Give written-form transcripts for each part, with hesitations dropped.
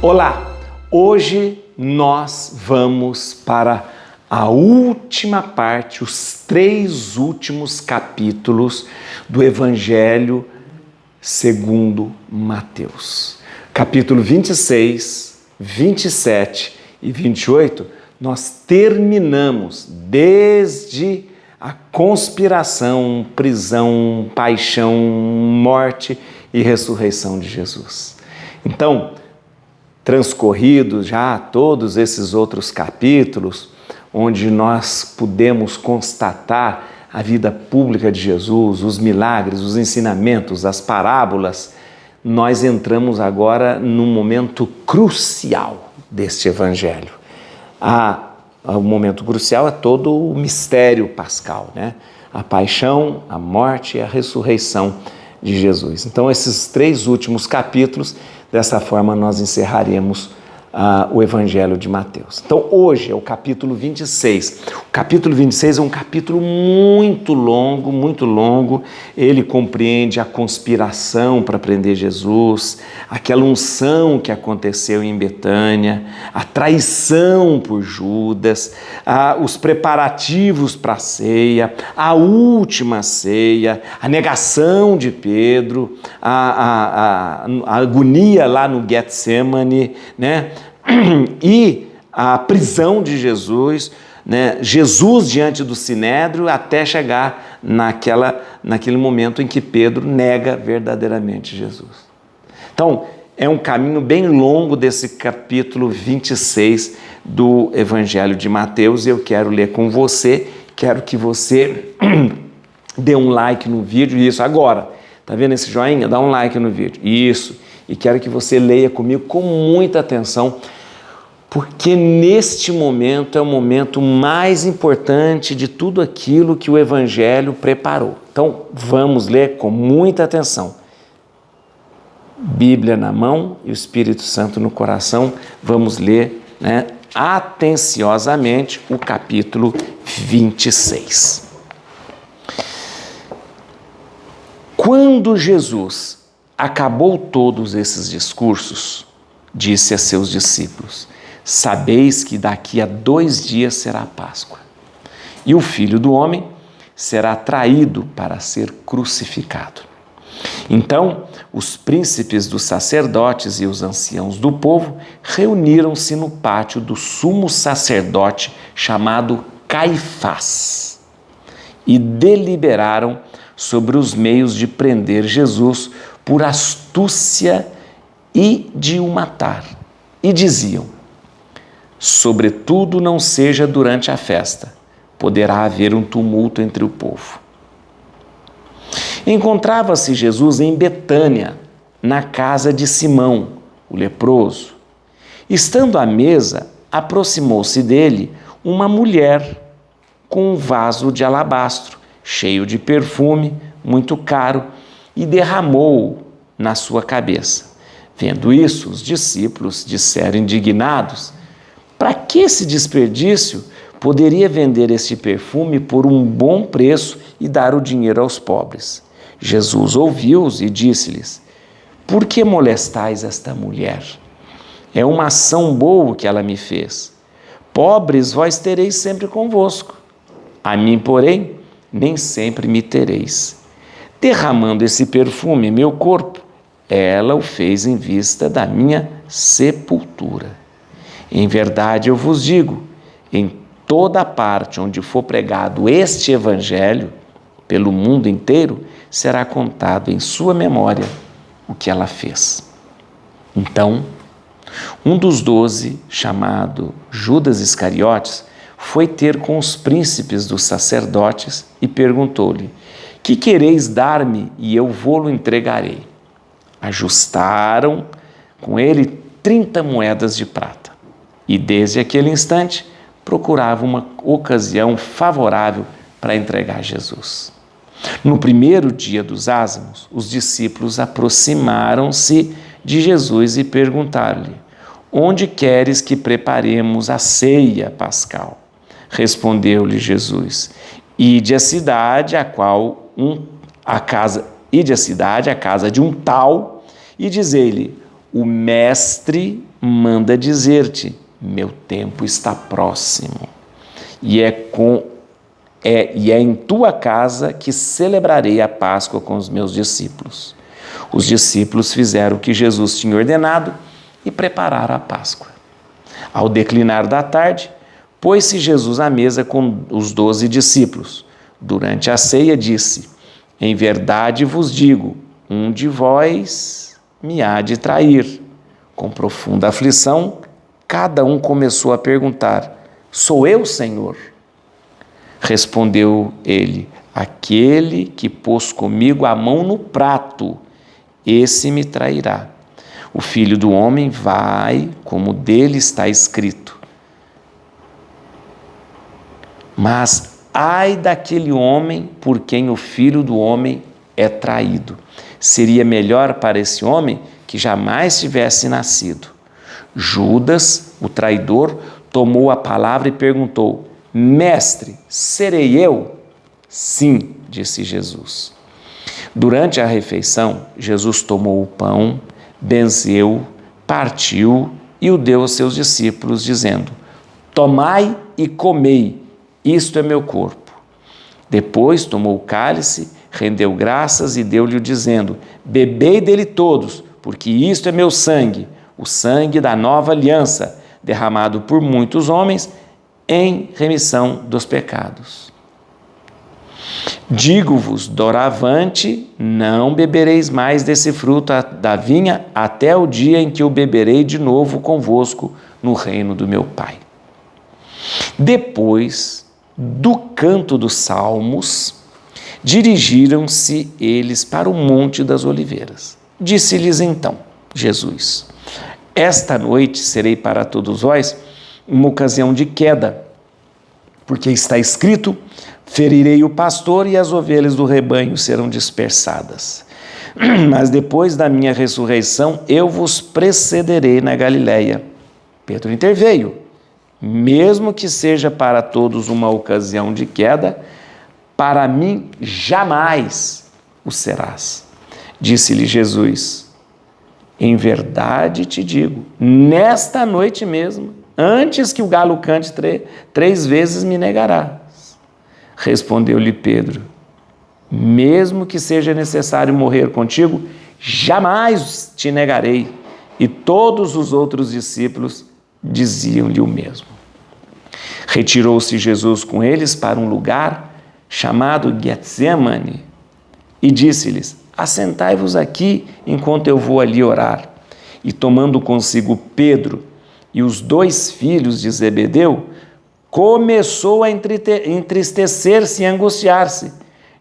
Olá! Hoje nós vamos para a última parte, os 3 últimos capítulos do Evangelho segundo Mateus. Capítulo 26, 27 e 28, nós terminamos desde a conspiração, prisão, paixão, morte e ressurreição de Jesus. Então, transcorridos já todos esses outros capítulos, onde nós pudemos constatar a vida pública de Jesus, os milagres, os ensinamentos, as parábolas, nós entramos agora num momento crucial deste Evangelho. O momento crucial é todo o mistério pascal, né? A paixão, a morte e a ressurreição de Jesus. Então, esses 3 últimos capítulos, dessa forma nós encerraremos o Evangelho de Mateus. Então, hoje é o capítulo 26. O capítulo 26 é um capítulo muito longo. Ele compreende a conspiração para prender Jesus, aquela unção que aconteceu em Betânia, a traição por Judas, os preparativos para a ceia, a última ceia, a negação de Pedro, a agonia lá no Getsemane, né? E a prisão de Jesus, né? Jesus diante do Sinédrio, até chegar naquele momento em que Pedro nega verdadeiramente Jesus. Então, é um caminho bem longo desse capítulo 26 do Evangelho de Mateus, e eu quero ler com você, quero que você dê um like no vídeo, isso agora, tá vendo esse joinha? Dá um like no vídeo, isso, e quero que você leia comigo com muita atenção, porque neste momento é o momento mais importante de tudo aquilo que o Evangelho preparou. Então, vamos ler com muita atenção. Bíblia na mão e o Espírito Santo no coração, vamos ler, né, atenciosamente o capítulo 26. Quando Jesus acabou todos esses discursos, disse a seus discípulos: sabeis que daqui a 2 dias será a Páscoa, e o Filho do Homem será traído para ser crucificado. Então, os príncipes dos sacerdotes e os anciãos do povo reuniram-se no pátio do sumo sacerdote chamado Caifás e deliberaram sobre os meios de prender Jesus por astúcia e de o matar. E diziam: sobretudo não seja durante a festa, poderá haver um tumulto entre o povo. Encontrava-se Jesus em Betânia, na casa de Simão, o leproso. Estando à mesa, aproximou-se dele uma mulher com um vaso de alabastro, cheio de perfume, muito caro, e derramou-o na sua cabeça. Vendo isso, os discípulos disseram indignados: para que esse desperdício? Poderia vender este perfume por um bom preço e dar o dinheiro aos pobres. Jesus ouviu-os e disse-lhes: por que molestais esta mulher? É uma ação boa que ela me fez. Pobres vós tereis sempre convosco. A mim, porém, nem sempre me tereis. Derramando esse perfume em meu corpo, ela o fez em vista da minha sepultura. Em verdade eu vos digo, em toda parte onde for pregado este Evangelho, pelo mundo inteiro, será contado em sua memória o que ela fez. Então, um dos 12, chamado Judas Iscariotes, foi ter com os príncipes dos sacerdotes e perguntou-lhe: que quereis dar-me e eu vô-lo entregarei? Ajustaram com ele 30 moedas de prata. E desde aquele instante procurava uma ocasião favorável para entregar Jesus. No primeiro dia dos ázimos, os discípulos aproximaram-se de Jesus e perguntaram-lhe: onde queres que preparemos a ceia pascal? Respondeu-lhe Jesus: ide à cidade à casa de um tal, e dizei-lhe: o mestre manda dizer-te: meu tempo está próximo, e é em tua casa que celebrarei a Páscoa com os meus discípulos. Os discípulos fizeram o que Jesus tinha ordenado e prepararam a Páscoa. Ao declinar da tarde, pôs-se Jesus à mesa com os 12 discípulos. Durante a ceia disse: em verdade vos digo, um de vós me há de trair. Com profunda aflição, cada um começou a perguntar: sou eu, Senhor? Respondeu ele: aquele que pôs comigo a mão no prato, esse me trairá. O Filho do Homem vai, como dele está escrito. Mas ai daquele homem por quem o Filho do Homem é traído. Seria melhor para esse homem que jamais tivesse nascido. Judas, o traidor, tomou a palavra e perguntou: mestre, serei eu? Sim, disse Jesus. Durante a refeição, Jesus tomou o pão, benzeu, partiu e o deu aos seus discípulos, dizendo: tomai e comei, isto é meu corpo. Depois tomou o cálice, rendeu graças e deu-lhe, dizendo: bebei dele todos, porque isto é meu sangue, o sangue da nova aliança, derramado por muitos homens em remissão dos pecados. Digo-vos, doravante, não bebereis mais desse fruto da vinha até o dia em que o beberei de novo convosco no reino do meu Pai. Depois do canto dos salmos, dirigiram-se eles para o Monte das Oliveiras. Disse-lhes então Jesus: esta noite serei para todos vós uma ocasião de queda, porque está escrito: ferirei o pastor e as ovelhas do rebanho serão dispersadas. Mas depois da minha ressurreição, eu vos precederei na Galileia. Pedro interveio: mesmo que seja para todos uma ocasião de queda, para mim jamais o serás. Disse-lhe Jesus: em verdade te digo, nesta noite mesmo, antes que o galo cante 3 vezes, me negarás. Respondeu-lhe Pedro: mesmo que seja necessário morrer contigo, jamais te negarei. E todos os outros discípulos diziam-lhe o mesmo. Retirou-se Jesus com eles para um lugar chamado Getsemane e disse-lhes: assentai-vos aqui enquanto eu vou ali orar. E tomando consigo Pedro e os 2 filhos de Zebedeu, começou a entristecer-se e angustiar-se.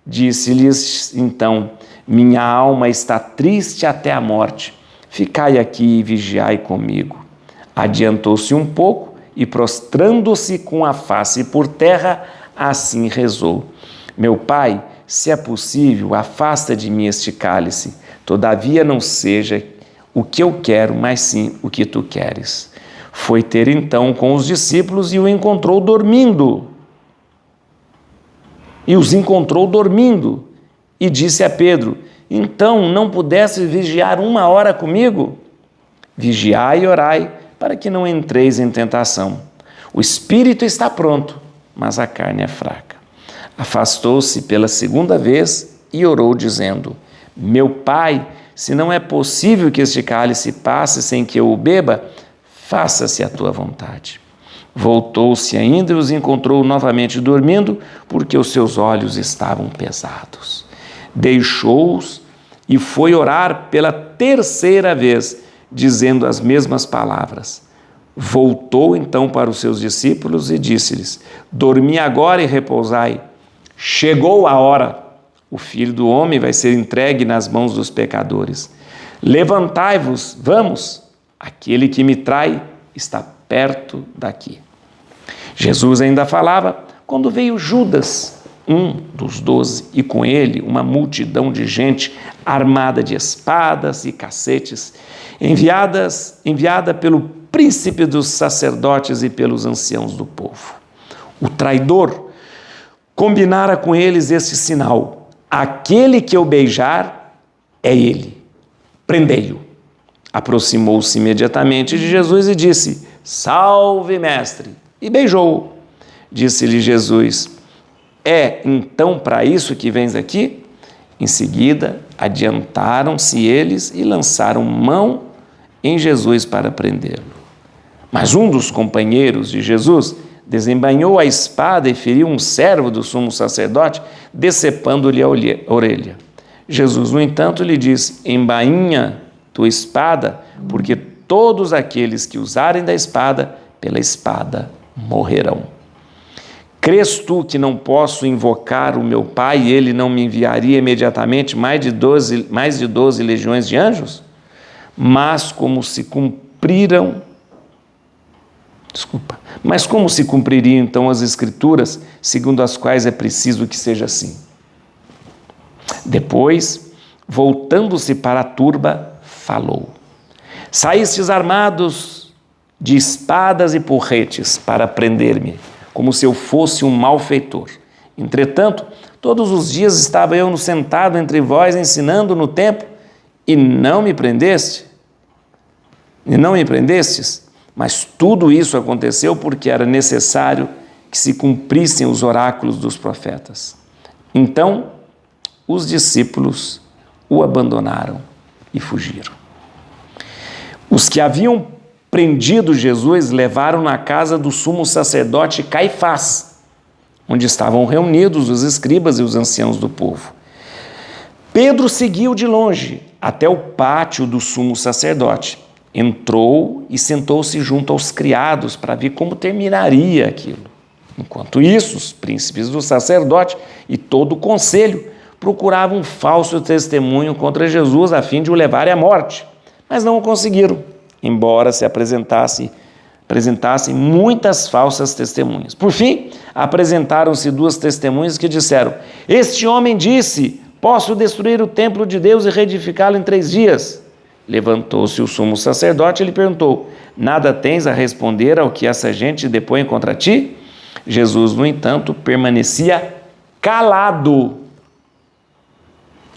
Disse-lhes então: minha alma está triste até a morte. Ficai aqui e vigiai comigo. Adiantou-se um pouco e, prostrando-se com a face por terra, assim rezou: meu Pai, se é possível, afasta de mim este cálice. Todavia não seja o que eu quero, mas sim o que tu queres. Foi ter então com os discípulos e os encontrou dormindo. E disse a Pedro: então não pudesses vigiar 1 hora comigo? Vigiai e orai, para que não entreis em tentação. O espírito está pronto, mas a carne é fraca. Afastou-se pela 2ª vez e orou, dizendo: meu Pai, se não é possível que este cálice passe sem que eu o beba, faça-se a tua vontade. Voltou-se ainda e os encontrou novamente dormindo, porque os seus olhos estavam pesados. Deixou-os e foi orar pela 3ª vez, dizendo as mesmas palavras. Voltou então para os seus discípulos e disse-lhes: dormi agora e repousai. Chegou a hora. O Filho do Homem vai ser entregue nas mãos dos pecadores. Levantai-vos, vamos. Aquele que me trai está perto daqui. Jesus ainda falava quando veio Judas, um dos 12, e com ele uma multidão de gente armada de espadas e cacetes, enviada pelo príncipe dos sacerdotes e pelos anciãos do povo. O traidor combinara com eles este sinal: aquele que eu beijar é ele, prendei-o. Aproximou-se imediatamente de Jesus e disse: Salve, mestre! E beijou-o. Disse-lhe Jesus: É então para isso que vens aqui? Em seguida, adiantaram-se eles e lançaram mão em Jesus para prendê-lo. Mas um dos companheiros de Jesus desembainhou a espada e feriu um servo do sumo sacerdote, decepando-lhe a orelha. Jesus, no entanto, lhe disse: Embainha tua espada, porque todos aqueles que usarem da espada, pela espada morrerão. Crês tu que não posso invocar o meu Pai e ele não me enviaria imediatamente mais de 12 legiões de anjos? Mas como se cumpririam então as Escrituras, segundo as quais é preciso que seja assim? Depois, voltando-se para a turba, falou: Saístes armados de espadas e porretes para prender-me, como se eu fosse um malfeitor. Entretanto, todos os dias estava eu sentado entre vós, ensinando no templo, e não me prendestes? Mas tudo isso aconteceu porque era necessário que se cumprissem os oráculos dos profetas. Então, os discípulos o abandonaram e fugiram. Os que haviam prendido Jesus levaram na casa do sumo sacerdote Caifás, onde estavam reunidos os escribas e os anciãos do povo. Pedro seguiu de longe até o pátio do sumo sacerdote. Entrou e sentou-se junto aos criados para ver como terminaria aquilo. Enquanto isso, os príncipes do sacerdote e todo o conselho procuravam um falso testemunho contra Jesus a fim de o levarem à morte, mas não o conseguiram, embora se apresentassem muitas falsas testemunhas. Por fim, apresentaram-se 2 testemunhas que disseram: Este homem disse: Posso destruir o templo de Deus e reedificá-lo em 3 dias. Levantou-se o sumo sacerdote e lhe perguntou: Nada tens a responder ao que essa gente depõe contra ti? Jesus, no entanto, permanecia calado.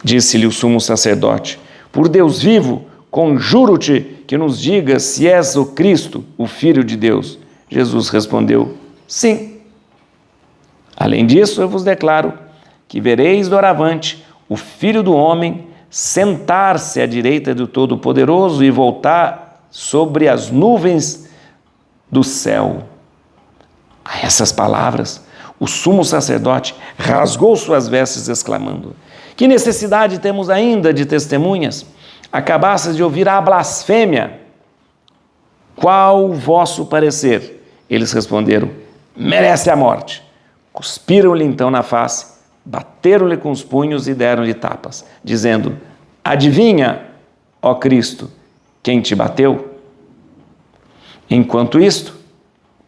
Disse-lhe o sumo sacerdote: Por Deus vivo, conjuro-te que nos digas se és o Cristo, o Filho de Deus. Jesus respondeu: Sim. Além disso, eu vos declaro que vereis doravante o Filho do Homem sentar-se à direita do Todo-Poderoso e voltar sobre as nuvens do céu. A essas palavras, o sumo sacerdote rasgou suas vestes, exclamando: Que necessidade temos ainda de testemunhas? Acabastes de ouvir a blasfêmia. Qual o vosso parecer? Eles responderam: Merece a morte. Cuspiram-lhe então na face, bateram-lhe com os punhos e deram-lhe tapas, dizendo: Adivinha, ó Cristo, quem te bateu? Enquanto isto,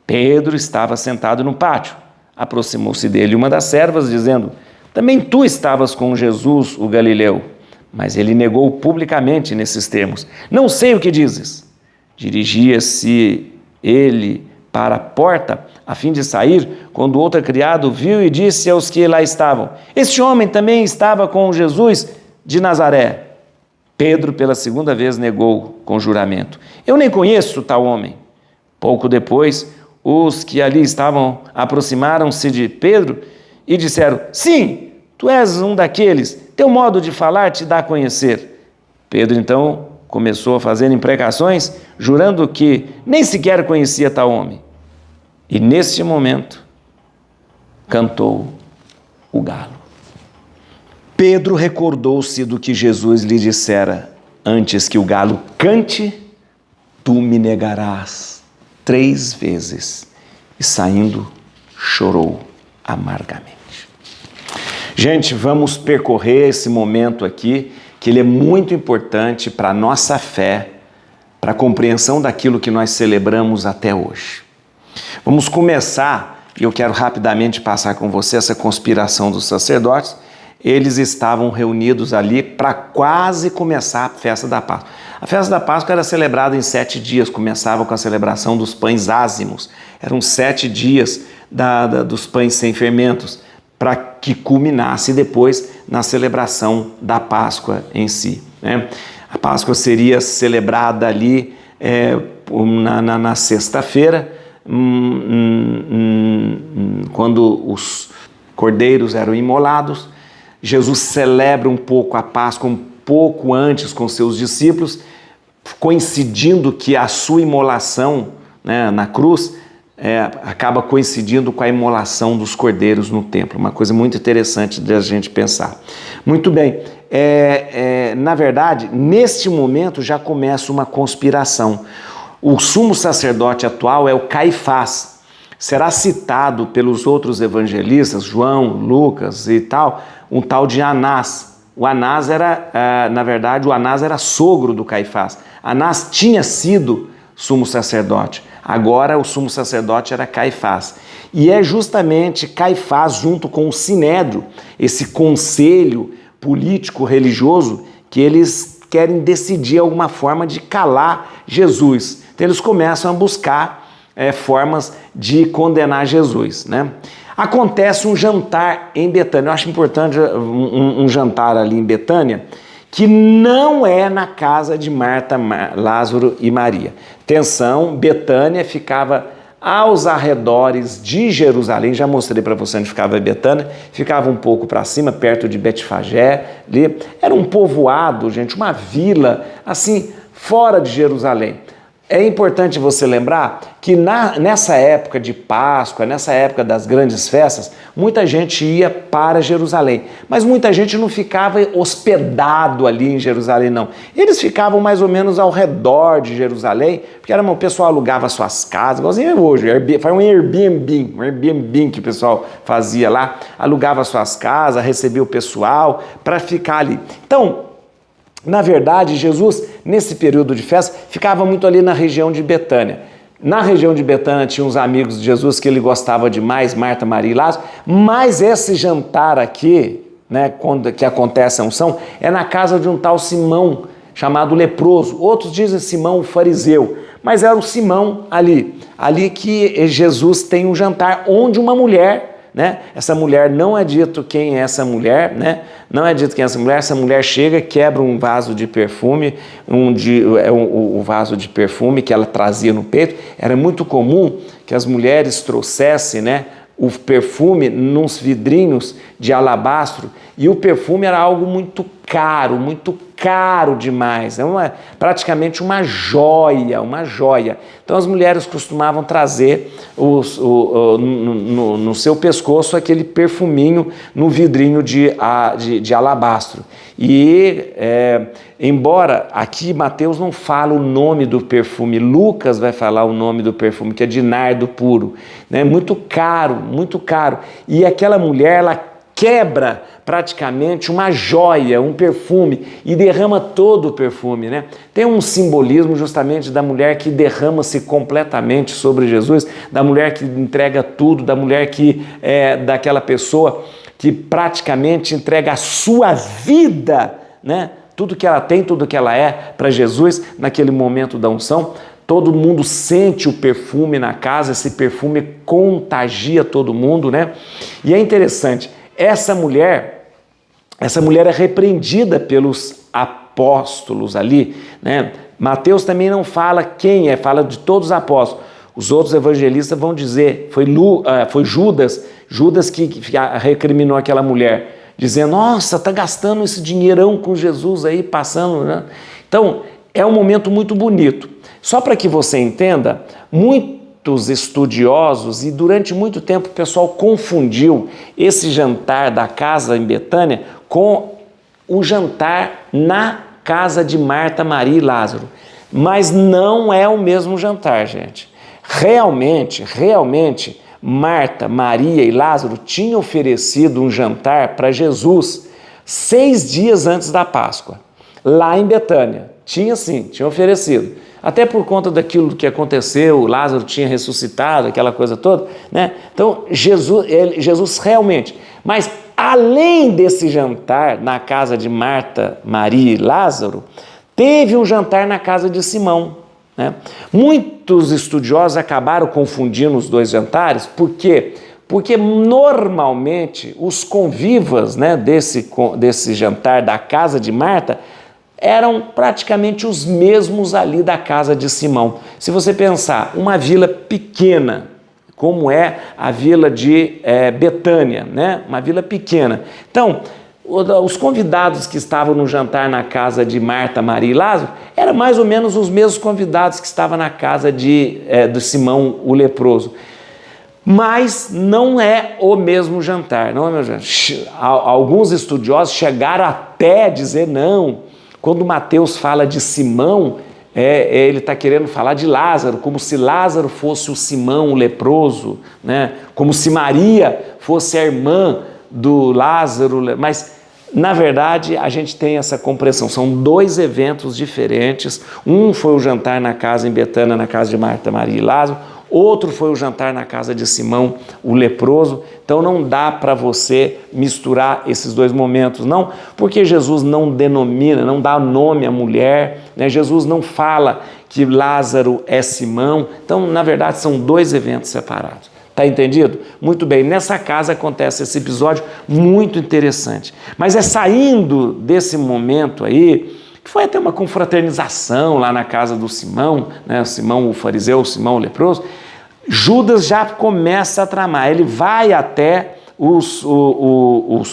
Pedro estava sentado no pátio. Aproximou-se dele uma das servas, dizendo: Também tu estavas com Jesus, o Galileu. Mas ele negou publicamente nesses termos: Não sei o que dizes. Dirigia-se ele para a porta, a fim de sair, quando outro criado viu e disse aos que lá estavam: Este homem também estava com Jesus de Nazaré. Pedro, pela segunda vez, negou com juramento: Eu nem conheço tal homem. Pouco depois, os que ali estavam aproximaram-se de Pedro e disseram: Sim, tu és um daqueles, teu modo de falar te dá a conhecer. Pedro, então, começou a fazer imprecações, jurando que nem sequer conhecia tal homem. E, neste momento, cantou o galo. Pedro recordou-se do que Jesus lhe dissera: Antes que o galo cante, tu me negarás 3 vezes. E, saindo, chorou amargamente. Gente, vamos percorrer esse momento aqui, que ele é muito importante para a nossa fé, para a compreensão daquilo que nós celebramos até hoje. Vamos começar, e eu quero rapidamente passar com você essa conspiração dos sacerdotes. Eles estavam reunidos ali para quase começar a festa da Páscoa. A festa da Páscoa era celebrada em 7 dias, começava com a celebração dos pães ázimos. Eram 7 dias dos pães sem fermentos, para que culminasse depois na celebração da Páscoa em si. né? A Páscoa seria celebrada ali na sexta-feira, quando os cordeiros eram imolados. Jesus celebra um pouco a Páscoa um pouco antes com seus discípulos, coincidindo que a sua imolação, né, na cruz acaba coincidindo com a imolação dos cordeiros no templo. Uma coisa muito interessante de a gente pensar. Muito bem, na verdade, neste momento já começa uma conspiração. O sumo sacerdote atual é o Caifás. Será citado pelos outros evangelistas, João, Lucas e tal, um tal de Anás. O Anás na verdade, o Anás era sogro do Caifás. Anás tinha sido sumo sacerdote. Agora o sumo sacerdote era Caifás. E é justamente Caifás, junto com o Sinédrio, esse conselho político-religioso, que eles querem decidir alguma forma de calar Jesus. Então eles começam a buscar formas de condenar Jesus, né? Acontece um jantar em Betânia. Eu acho importante um jantar ali em Betânia, que não é na casa de Marta, Lázaro e Maria. Atenção, Betânia ficava aos arredores de Jerusalém. Já mostrei para você onde ficava Betânia. Ficava um pouco para cima, perto de Betfagé. Ali. Era um povoado, gente, uma vila, assim, fora de Jerusalém. É importante você lembrar que nessa época de Páscoa, nessa época das grandes festas, muita gente ia para Jerusalém, mas muita gente não ficava hospedado ali em Jerusalém, não. Eles ficavam mais ou menos ao redor de Jerusalém, porque o pessoal alugava suas casas, igualzinho hoje, foi um Airbnb que o pessoal fazia lá, alugava suas casas, recebia o pessoal para ficar ali. Então, na verdade, Jesus, nesse período de festa, ficava muito ali na região de Betânia. Na região de Betânia tinha uns amigos de Jesus que ele gostava demais, Marta, Maria e Lázaro, mas esse jantar aqui, né, que acontece a unção, é na casa de um tal Simão, chamado leproso. Outros dizem Simão o fariseu, mas era o Simão ali que Jesus tem um jantar onde uma mulher, né? Essa mulher, não é dito quem é essa mulher, né? Não é dito quem é essa mulher chega, quebra um vaso de perfume, o vaso de perfume que ela trazia no peito. Era muito comum que as mulheres trouxessem, né, o perfume nos vidrinhos de alabastro, e o perfume era algo muito caro demais, praticamente uma joia. Então as mulheres costumavam trazer no seu pescoço aquele perfuminho no vidrinho de alabastro. E embora aqui Mateus não fala o nome do perfume, Lucas vai falar o nome do perfume, que é de nardo puro, né? Muito caro. E aquela mulher, ela quebra praticamente uma joia, um perfume, e derrama todo o perfume, né? Tem um simbolismo justamente da mulher que derrama-se completamente sobre Jesus, da mulher que entrega tudo, da mulher que daquela pessoa que praticamente entrega a sua vida, né? Tudo que ela tem, tudo que ela é para Jesus naquele momento da unção. Todo mundo sente o perfume na casa, esse perfume contagia todo mundo, né? E é interessante, essa mulher é repreendida pelos apóstolos ali, né? Mateus também não fala quem é, fala de todos os apóstolos. Os outros evangelistas vão dizer, foi Judas que recriminou aquela mulher, dizendo, nossa, tá gastando esse dinheirão com Jesus aí, passando, né? Então, é um momento muito bonito. Só para que você entenda, muitos estudiosos, e durante muito tempo o pessoal confundiu esse jantar da casa em Betânia com o jantar na casa de Marta, Maria e Lázaro. Mas não é o mesmo jantar, gente. Realmente, Marta, Maria e Lázaro tinham oferecido um jantar para Jesus 6 dias antes da Páscoa, lá em Betânia. Tinha oferecido. Até por conta daquilo que aconteceu, Lázaro tinha ressuscitado, aquela coisa toda, né? Então, Jesus realmente... Mas, além desse jantar na casa de Marta, Maria e Lázaro, teve um jantar na casa de Simão, né? Muitos estudiosos acabaram confundindo os dois jantares. Por quê? Porque normalmente os convivas, né, desse jantar da casa de Marta eram praticamente os mesmos ali da casa de Simão. Se você pensar, uma vila pequena, como é a vila de Betânia, né? Uma vila pequena. Então, os convidados que estavam no jantar na casa de Marta, Maria e Lázaro eram mais ou menos os mesmos convidados que estavam na casa de Simão o leproso. Mas não é o mesmo jantar, não é o mesmo jantar. Alguns estudiosos chegaram até a dizer não. Quando Mateus fala de Simão, ele está querendo falar de Lázaro, como se Lázaro fosse o Simão o leproso, né? Como se Maria fosse a irmã do Lázaro, mas na verdade a gente tem essa compreensão, são dois eventos diferentes. Um foi o jantar na casa em Betânia, na casa de Marta, Maria e Lázaro. Outro foi o jantar na casa de Simão, o leproso. Então não dá para você misturar esses dois momentos, não, porque Jesus não denomina, não dá nome à mulher, né? Jesus não fala que Lázaro é Simão. Então, na verdade, são dois eventos separados. Está entendido? Muito bem, nessa casa acontece esse episódio muito interessante. Mas é saindo desse momento aí, que foi até uma confraternização lá na casa do Simão, né? Simão o fariseu, Simão o leproso. Judas já começa a tramar, ele vai até o sumo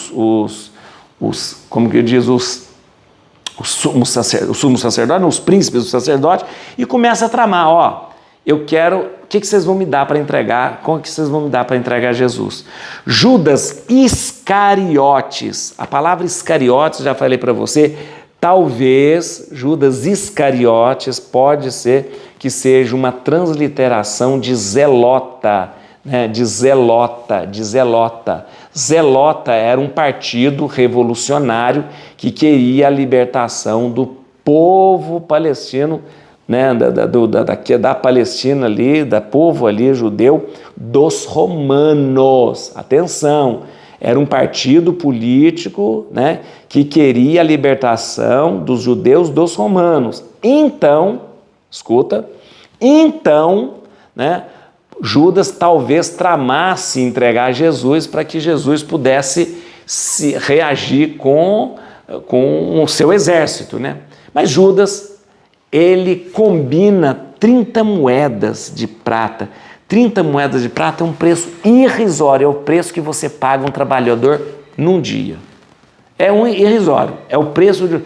sacerdote, os príncipes do sacerdote, e começa a tramar, o que vocês vão me dar para entregar, como que vocês vão me dar para entregar Jesus? Judas Iscariotes, a palavra Iscariotes, já falei para você, talvez Judas Iscariotes pode ser que seja uma transliteração de zelota, né? de zelota. Zelota era um partido revolucionário que queria a libertação do povo palestino, né? da Palestina ali, do povo ali judeu, dos romanos. Atenção! Era um partido político, né, que queria a libertação dos judeus dos romanos. Então, escuta, né, Judas talvez tramasse entregar Jesus para que Jesus pudesse reagir com o seu exército, né? Mas Judas, ele combina 30 moedas de prata. 30 moedas de prata é um preço irrisório, é o preço que você paga um trabalhador num dia. É um irrisório, é o preço de...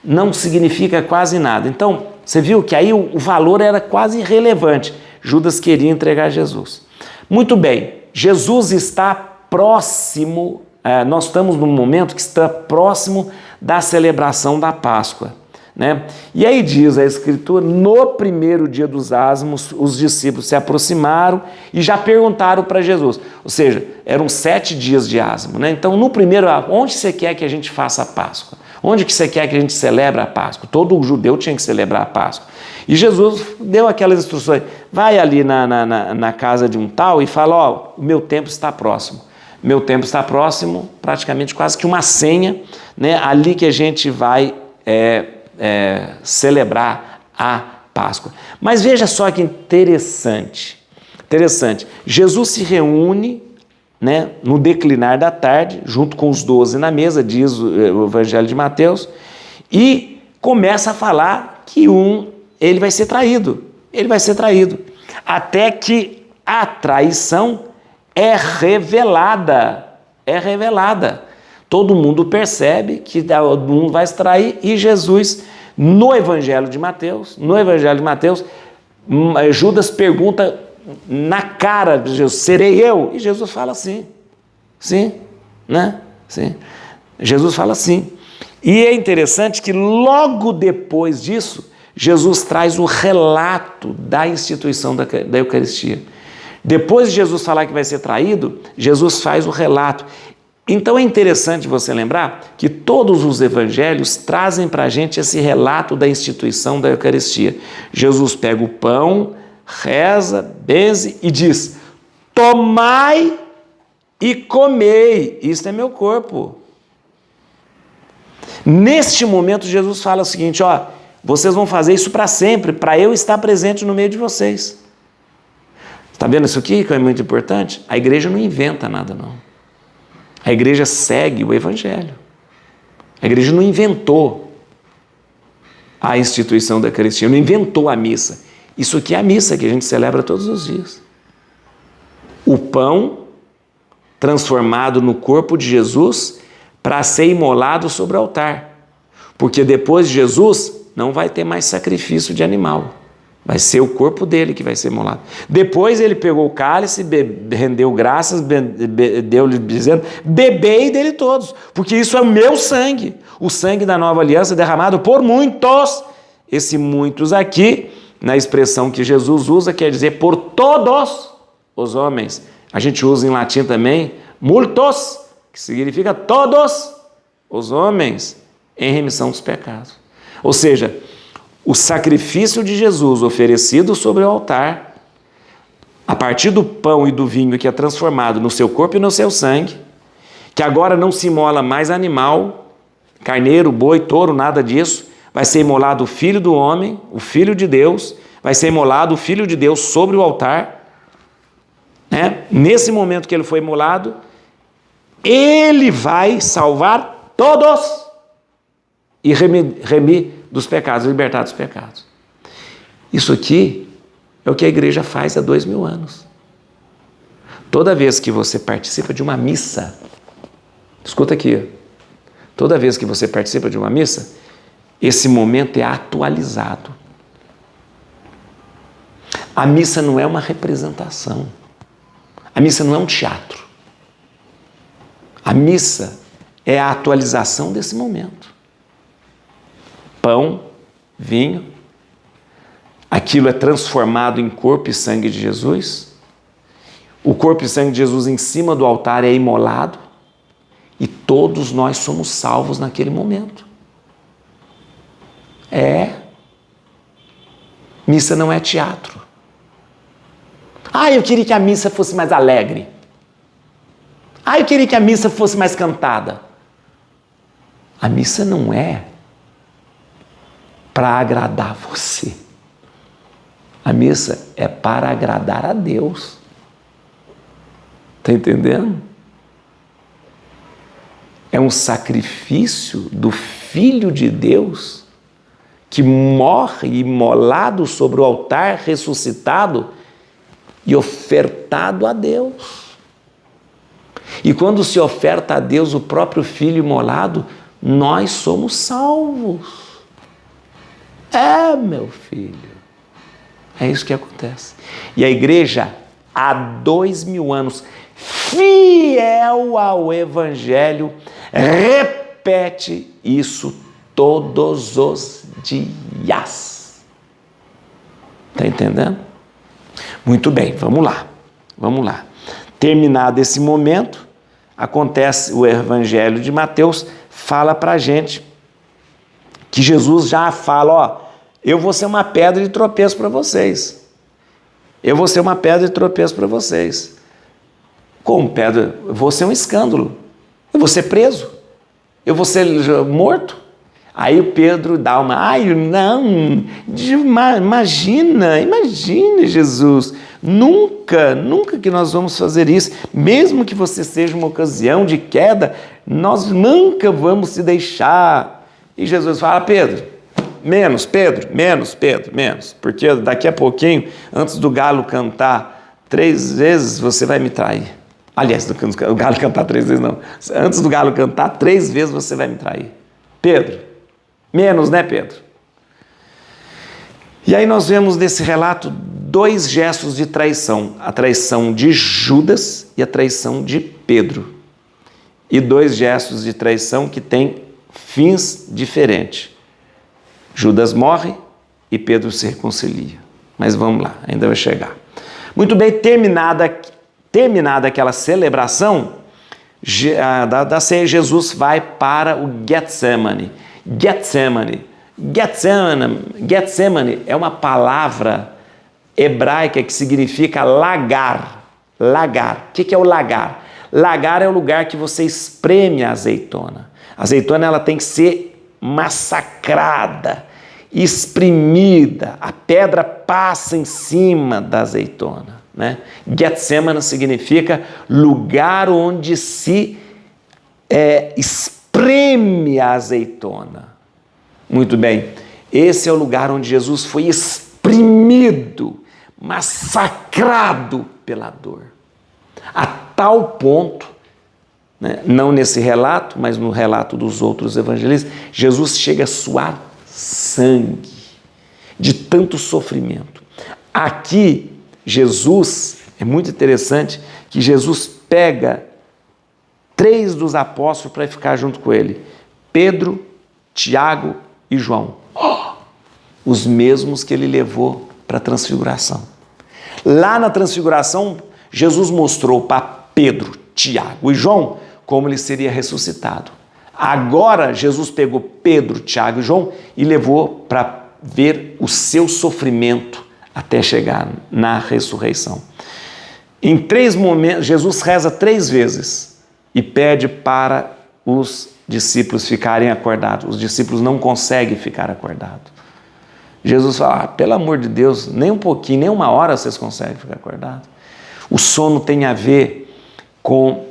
Não significa quase nada. Então, você viu que aí o valor era quase irrelevante. Judas queria entregar Jesus. Muito bem, Jesus está próximo, nós estamos num momento que está próximo da celebração da Páscoa, né? E aí diz a Escritura, no primeiro dia dos ázimos, os discípulos se aproximaram e já perguntaram para Jesus, ou seja, eram 7 dias de ázimo, né? Então, no primeiro, onde você quer que a gente faça a Páscoa? Onde que você quer que a gente celebre a Páscoa? Todo judeu tinha que celebrar a Páscoa. E Jesus deu aquelas instruções, vai ali na casa de um tal e fala, o meu tempo está próximo. Meu tempo está próximo, praticamente quase que uma senha, né? Ali que a gente vai celebrar a Páscoa. Mas veja só que interessante. Jesus se reúne, né, no declinar da tarde, junto com os 12 na mesa, diz o Evangelho de Mateus, e começa a falar que ele vai ser traído. Ele vai ser traído. Até que a traição é revelada. Todo mundo percebe que o mundo vai se trair e Jesus, no Evangelho de Mateus, Judas pergunta na cara de Jesus, serei eu? E Jesus fala sim, né? Sim. Jesus fala sim. E é interessante que logo depois disso, Jesus traz o relato da instituição da Eucaristia. Depois de Jesus falar que vai ser traído, Jesus faz o relato. Então é interessante você lembrar que todos os evangelhos trazem para a gente esse relato da instituição da Eucaristia. Jesus pega o pão, reza, benze e diz, tomai e comei, isto é meu corpo. Neste momento Jesus fala o seguinte, vocês vão fazer isso para sempre, para eu estar presente no meio de vocês. Está vendo isso aqui que é muito importante? A igreja não inventa nada não. A igreja segue o Evangelho. A igreja não inventou. a instituição da Eucaristia, não inventou a missa. Isso aqui é a missa que a gente celebra todos os dias. O pão transformado no corpo de Jesus para ser imolado sobre o altar. Porque depois de Jesus não vai ter mais sacrifício de animal. Vai ser o corpo dele que vai ser imolado. Depois ele pegou o cálice, rendeu graças, deu-lhe dizendo, bebei dele todos, porque isso é o meu sangue. O sangue da nova aliança derramado por muitos. Esse muitos aqui, na expressão que Jesus usa, quer dizer por todos os homens. A gente usa em latim também, multos, que significa todos os homens em remissão dos pecados. Ou seja, o sacrifício de Jesus oferecido sobre o altar, a partir do pão e do vinho que é transformado no seu corpo e no seu sangue, que agora não se imola mais animal, carneiro, boi, touro, nada disso, vai ser imolado o Filho do homem, o Filho de Deus, vai ser imolado o Filho de Deus sobre o altar, né? Nesse momento que ele foi imolado, ele vai salvar todos e remir dos pecados, libertar dos pecados. Isso aqui é o que a igreja faz há 2000 anos. Toda vez que você participa de uma missa, escuta aqui, toda vez que você participa de uma missa, esse momento é atualizado. A missa não é uma representação. A missa não é um teatro. A missa é a atualização desse momento. Pão, vinho, aquilo é transformado em corpo e sangue de Jesus. O corpo e sangue de Jesus em cima do altar é imolado e todos nós somos salvos naquele momento. Missa não é teatro. Eu queria que a missa fosse mais alegre. Eu queria que a missa fosse mais cantada. A missa não é para agradar você. A missa é para agradar a Deus. Está entendendo? É um sacrifício do Filho de Deus que morre imolado sobre o altar, ressuscitado e ofertado a Deus. E quando se oferta a Deus o próprio Filho imolado, nós somos salvos. Meu filho. É isso que acontece. E a igreja, há 2000 anos, fiel ao Evangelho, repete isso todos os dias. Está entendendo? Muito bem, vamos lá. Terminado esse momento, acontece o Evangelho de Mateus, fala para a gente que Jesus já fala, eu vou ser uma pedra de tropeço para vocês. Eu vou ser uma pedra de tropeço para vocês. Como pedra? Eu vou ser um escândalo. Eu vou ser preso. Eu vou ser morto. Aí o Pedro dá não, imagina Jesus, nunca que nós vamos fazer isso, mesmo que você seja uma ocasião de queda, nós nunca vamos se deixar. E Jesus fala, Pedro, menos, porque daqui a pouquinho, antes do galo cantar 3 vezes, você vai me trair. Aliás, o galo cantar 3 vezes não, antes do galo cantar 3 vezes você vai me trair. Pedro, menos, né, Pedro? E aí nós vemos nesse relato 2 gestos de traição, a traição de Judas e a traição de Pedro. E 2 gestos de traição que têm fins diferentes. Judas morre e Pedro se reconcilia. Mas vamos lá, ainda vai chegar. Muito bem, terminada aquela celebração da ceia, Jesus vai para o Getsemane. Getsemane é uma palavra hebraica que significa lagar. O que é o lagar? Lagar é o lugar que você espreme a azeitona. A azeitona ela tem que ser massacrada, espremida. A pedra passa em cima da azeitona, né? Getsemane significa lugar onde se espreme a azeitona. Muito bem. Esse é o lugar onde Jesus foi exprimido, massacrado pela dor. A tal ponto, né, não nesse relato, mas no relato dos outros evangelistas, Jesus chega a suar sangue de tanto sofrimento. Aqui, Jesus, é muito interessante que Jesus pega 3 dos apóstolos para ficar junto com ele: Pedro, Tiago e João. Os mesmos que ele levou para a transfiguração. Lá na transfiguração, Jesus mostrou para Pedro, Tiago e João como ele seria ressuscitado. Agora, Jesus pegou Pedro, Tiago e João e levou para ver o seu sofrimento até chegar na ressurreição. Em 3 momentos, Jesus reza 3 vezes e pede para os discípulos ficarem acordados. Os discípulos não conseguem ficar acordados. Jesus fala: pelo amor de Deus, nem um pouquinho, nem 1 hora vocês conseguem ficar acordados. O sono tem a ver com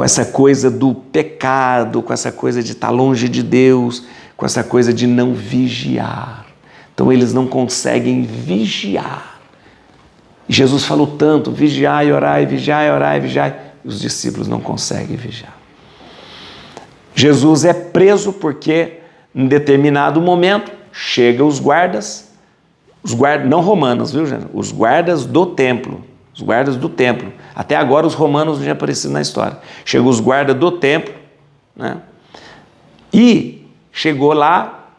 essa coisa do pecado, com essa coisa de estar longe de Deus, com essa coisa de não vigiar. Então eles não conseguem vigiar. Jesus falou tanto: vigiai e orai, vigiai e orai, vigiai. E os discípulos não conseguem vigiar. Jesus é preso porque, em determinado momento, chegam os guardas, não romanos, viu, gente? Os guardas do templo. Os guardas do templo. Até agora os romanos não tinham aparecido na história. Chegou os guardas do templo, né? E chegou lá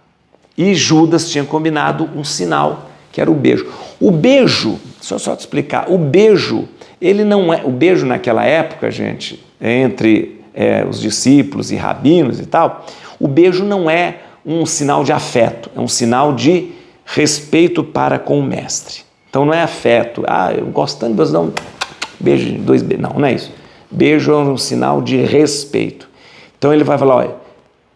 e Judas tinha combinado um sinal, que era o beijo. O beijo, deixa eu só te explicar, o beijo, ele não é... O beijo naquela época, gente, entre os discípulos e rabinos e tal, o beijo não é um sinal de afeto, é um sinal de respeito para com o mestre. Então não é afeto, eu gosto tanto de você dar um beijo, 2 beijos, não é isso. Beijo é um sinal de respeito. Então ele vai falar: olha,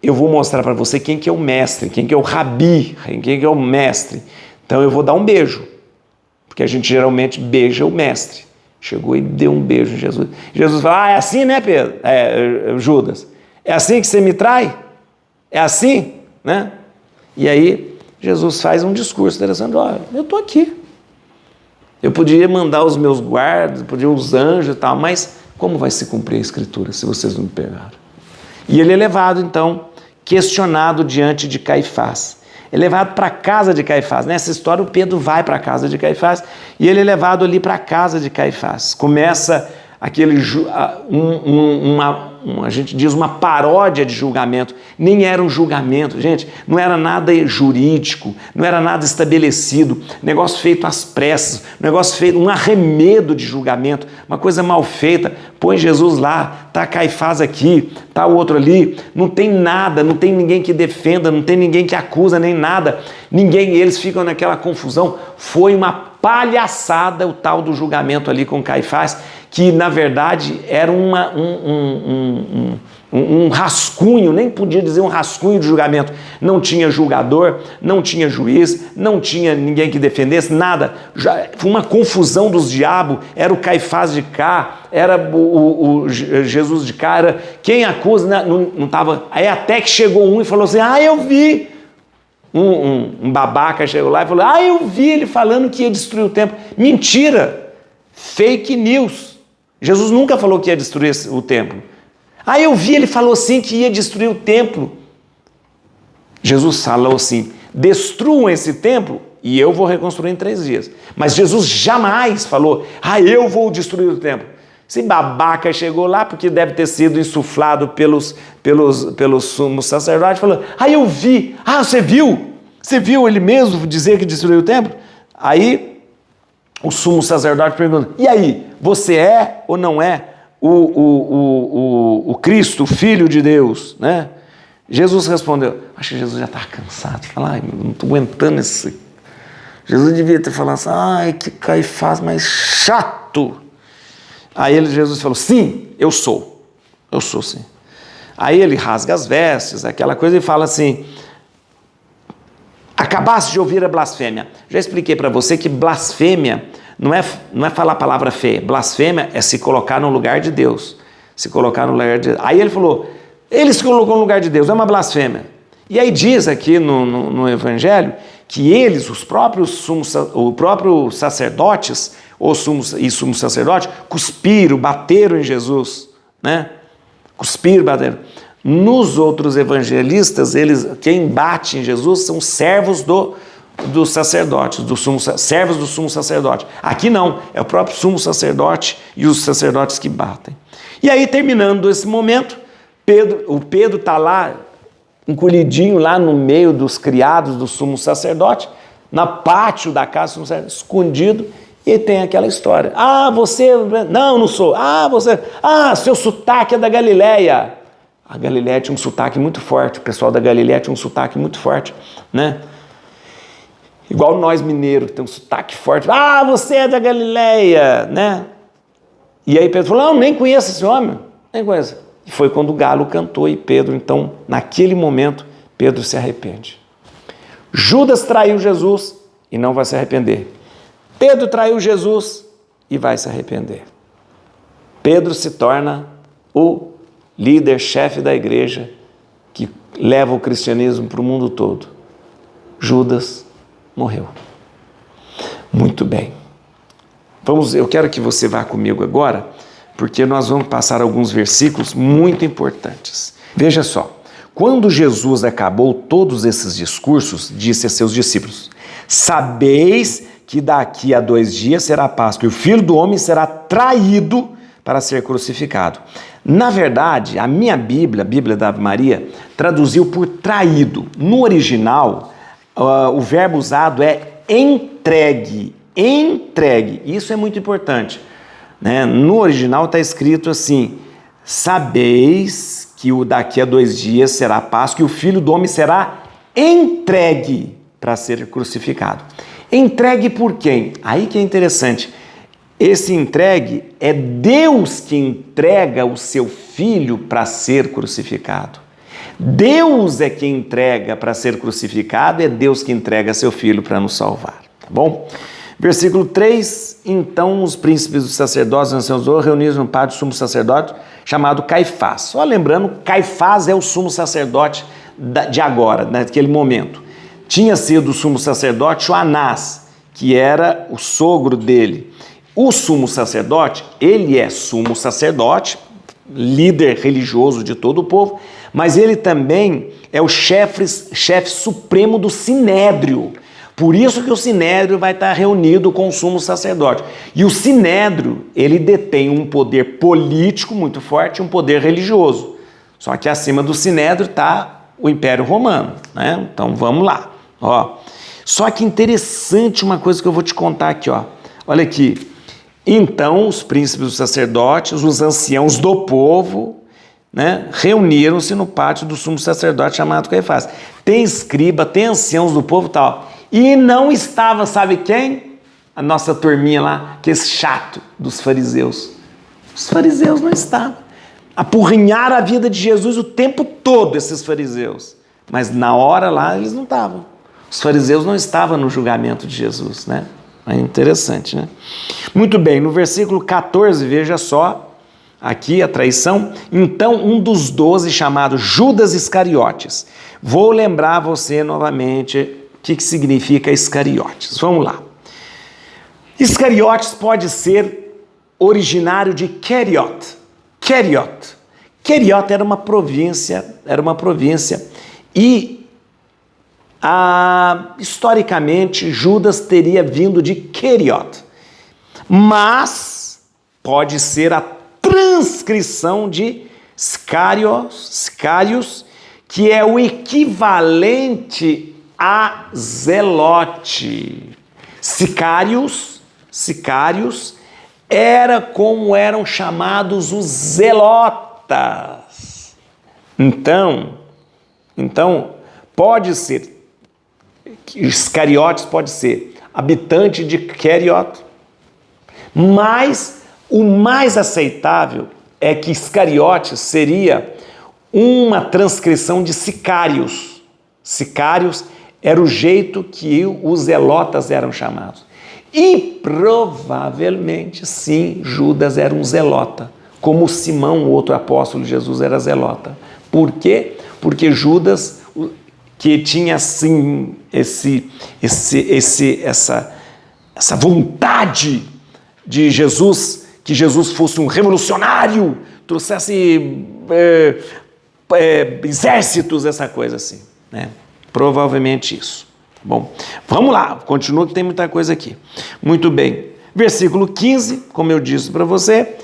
eu vou mostrar para você quem que é o mestre, quem que é o rabi, quem que é o mestre. Então eu vou dar um beijo, porque a gente geralmente beija o mestre. Chegou e deu um beijo em Jesus. Jesus fala: é assim, né, Pedro? Judas, é assim que você me trai? É assim, né? E aí Jesus faz um discurso interessante: olha, eu estou aqui. Eu podia mandar os meus guardas, podia os anjos e tal, mas como vai se cumprir a Escritura se vocês não me pegaram? E ele é levado, então, questionado diante de Caifás. É levado para a casa de Caifás. Nessa história, o Pedro vai para a casa de Caifás e ele é levado ali para a casa de Caifás. Começa aquele, a gente diz uma paródia de julgamento. Nem era um julgamento, gente, não era nada jurídico, não era nada estabelecido, negócio feito às pressas, negócio feito, um arremedo de julgamento, uma coisa mal feita. Põe Jesus lá, tá Caifás aqui, tá o outro ali, não tem nada, não tem ninguém que defenda, não tem ninguém que acusa, nem nada, ninguém, eles ficam naquela confusão. Foi uma palhaçada o tal do julgamento ali com Caifás, que na verdade era um rascunho, nem podia dizer um rascunho de julgamento. Não tinha julgador, não tinha juiz, não tinha ninguém que defendesse, nada. Foi uma confusão dos diabos, era o Caifás de cá, era o Jesus de cá, era quem acusa, não estava. Aí até que chegou um e falou assim: eu vi. Um babaca chegou lá e falou: eu vi ele falando que ia destruir o templo. Mentira! Fake news. Jesus nunca falou que ia destruir o templo. Eu vi, ele falou assim que ia destruir o templo. Jesus falou assim: destruam esse templo e eu vou reconstruir em 3 dias. Mas Jesus jamais falou: eu vou destruir o templo. Esse babaca chegou lá, porque deve ter sido insuflado pelos sumos sacerdotes, falou: eu vi. Você viu? Você viu ele mesmo dizer que destruiu o templo? Aí o sumo sacerdote pergunta: e aí, você é ou não é o Cristo, o Filho de Deus, né? Jesus respondeu, acho que Jesus já estava cansado, falou: não estou aguentando esse... Jesus devia ter falado assim: que Caifás mais chato. Aí Jesus falou: sim, eu sou sim. Aí ele rasga as vestes, aquela coisa, e fala assim: acabaste de ouvir a blasfêmia. Já expliquei para você que blasfêmia não é falar a palavra feia. Blasfêmia é se colocar no lugar de Deus. Se colocar no lugar de Deus. Aí ele falou: ele se colocou no lugar de Deus, é uma blasfêmia. E aí diz aqui no Evangelho que eles, o próprio sacerdotes, ou sumo sacerdote, cuspiram, bateram em Jesus, né? Cuspiram, bateram. Nos outros evangelistas, quem bate em Jesus são servos do sacerdote, servos do sumo sacerdote. Aqui não, é o próprio sumo sacerdote e os sacerdotes que batem. E aí, terminando esse momento, o Pedro está lá, encolhidinho lá no meio dos criados do sumo sacerdote, na pátio da casa do sumo sacerdote, escondido, e tem aquela história. Ah, você... Não, não sou. Ah, você... Ah, seu sotaque é da Galileia. A Galileia tinha um sotaque muito forte, o pessoal da Galileia tinha um sotaque muito forte, né? Igual nós mineiros, que tem um sotaque forte. Ah, você é da Galileia, né? E aí Pedro falou, não, nem conheço esse homem, nem conheço. E foi quando o galo cantou e Pedro, então, naquele momento, Pedro se arrepende. Judas traiu Jesus e não vai se arrepender. Pedro traiu Jesus e vai se arrepender. Pedro se torna o líder, chefe da igreja, que leva o cristianismo para o mundo todo. Judas morreu. Muito bem. Eu quero que você vá comigo agora, porque nós vamos passar alguns versículos muito importantes. Veja só, quando Jesus acabou todos esses discursos, disse a seus discípulos, sabeis que daqui a 2 dias será a Páscoa, e o Filho do Homem será traído para ser crucificado. Na verdade, a minha Bíblia, a Bíblia da Ave Maria, traduziu por traído. No original, o verbo usado é entregue. Entregue. Isso é muito importante, né? No original está escrito assim, sabeis que daqui a 2 dias será a Páscoa e o Filho do Homem será entregue para ser crucificado. Entregue por quem? Aí que é interessante. Esse entregue é Deus que entrega o seu Filho para ser crucificado. Deus é quem entrega para ser crucificado, é Deus que entrega seu Filho para nos salvar, tá bom? Versículo 3, então os príncipes dos sacerdotes e anciãos reuniram no pátio do sumo sacerdote chamado Caifás. Só lembrando, Caifás é o sumo sacerdote de agora, naquele momento. Tinha sido o sumo sacerdote o Anás, que era o sogro dele. O sumo sacerdote, ele é sumo sacerdote, líder religioso de todo o povo, mas ele também é o chefe supremo do Sinédrio. Por isso que o Sinédrio vai estar reunido com o sumo sacerdote. E o Sinédrio, ele detém um poder político muito forte e um poder religioso. Só que acima do Sinédrio está o Império Romano, né? Então vamos lá. Ó. Só que interessante uma coisa que eu vou te contar aqui, ó. Olha aqui. Então os príncipes dos sacerdotes, os anciãos do povo, né, reuniram-se no pátio do sumo sacerdote chamado Caifás. Tem escriba, tem anciãos do povo e tal. E não estava, sabe quem? A nossa turminha lá, que é esse chato dos fariseus. Os fariseus não estavam. Apurrinharam a vida de Jesus o tempo todo, esses fariseus. Mas na hora lá, eles não estavam. Os fariseus não estavam no julgamento de Jesus, né? É interessante, né? Muito bem, no versículo 14, veja só, aqui a traição. Então, um dos 12, chamado Judas Iscariotes. Vou lembrar você novamente o que significa Iscariotes. Vamos lá. Iscariotes pode ser originário de Keriot. Keriot era uma província e historicamente Judas teria vindo de Keriot, mas pode ser a transcrição de Scarios, que é o equivalente a Zelote. Sicários era como eram chamados os zelotas. Então pode ser Iscariotes, pode ser habitante de Keriot, mas o mais aceitável é que Iscariotes seria uma transcrição de Sicários. Sicários era o jeito que os zelotas eram chamados. E provavelmente, sim, Judas era um zelota, como Simão, o outro apóstolo de Jesus, era zelota. Por quê? Porque Judas que tinha assim essa vontade de Jesus, que Jesus fosse um revolucionário, trouxesse exércitos, essa coisa assim, né? Provavelmente isso. Bom, vamos lá, continua que tem muita coisa aqui. Muito bem. Versículo 15, como eu disse para você,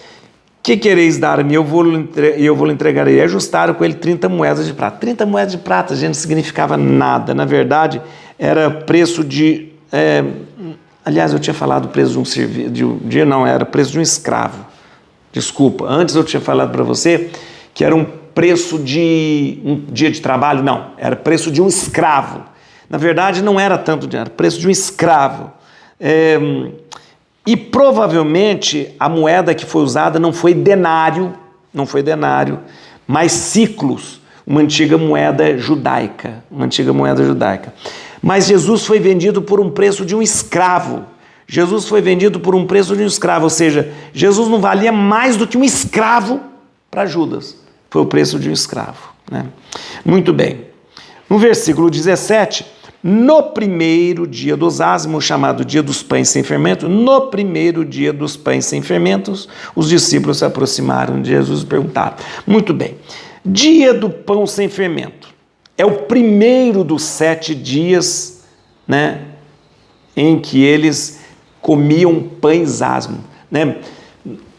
que quereis dar-me? Eu vou lhe entregar. E ajustaram com ele 30 moedas de prata. 30 moedas de prata, gente, não significava nada. Na verdade, era preço de... aliás, eu tinha falado preço de um serviço... Não, era preço de um escravo. Desculpa, antes eu tinha falado para você que era um preço de um dia de trabalho. Não, era preço de um escravo. Na verdade, não era tanto dinheiro, era preço de um escravo. E provavelmente a moeda que foi usada não foi denário, mas siclos, uma antiga moeda judaica, Mas Jesus foi vendido por um preço de um escravo. Ou seja, Jesus não valia mais do que um escravo para Judas. Foi o preço de um escravo, né? Muito bem. No versículo 17, no primeiro dia dos ázimos, chamado dia dos pães sem fermento, os discípulos se aproximaram de Jesus e perguntaram. Muito bem, dia do pão sem fermento, é o primeiro dos 7 dias, né, em que eles comiam pães ázimos, né?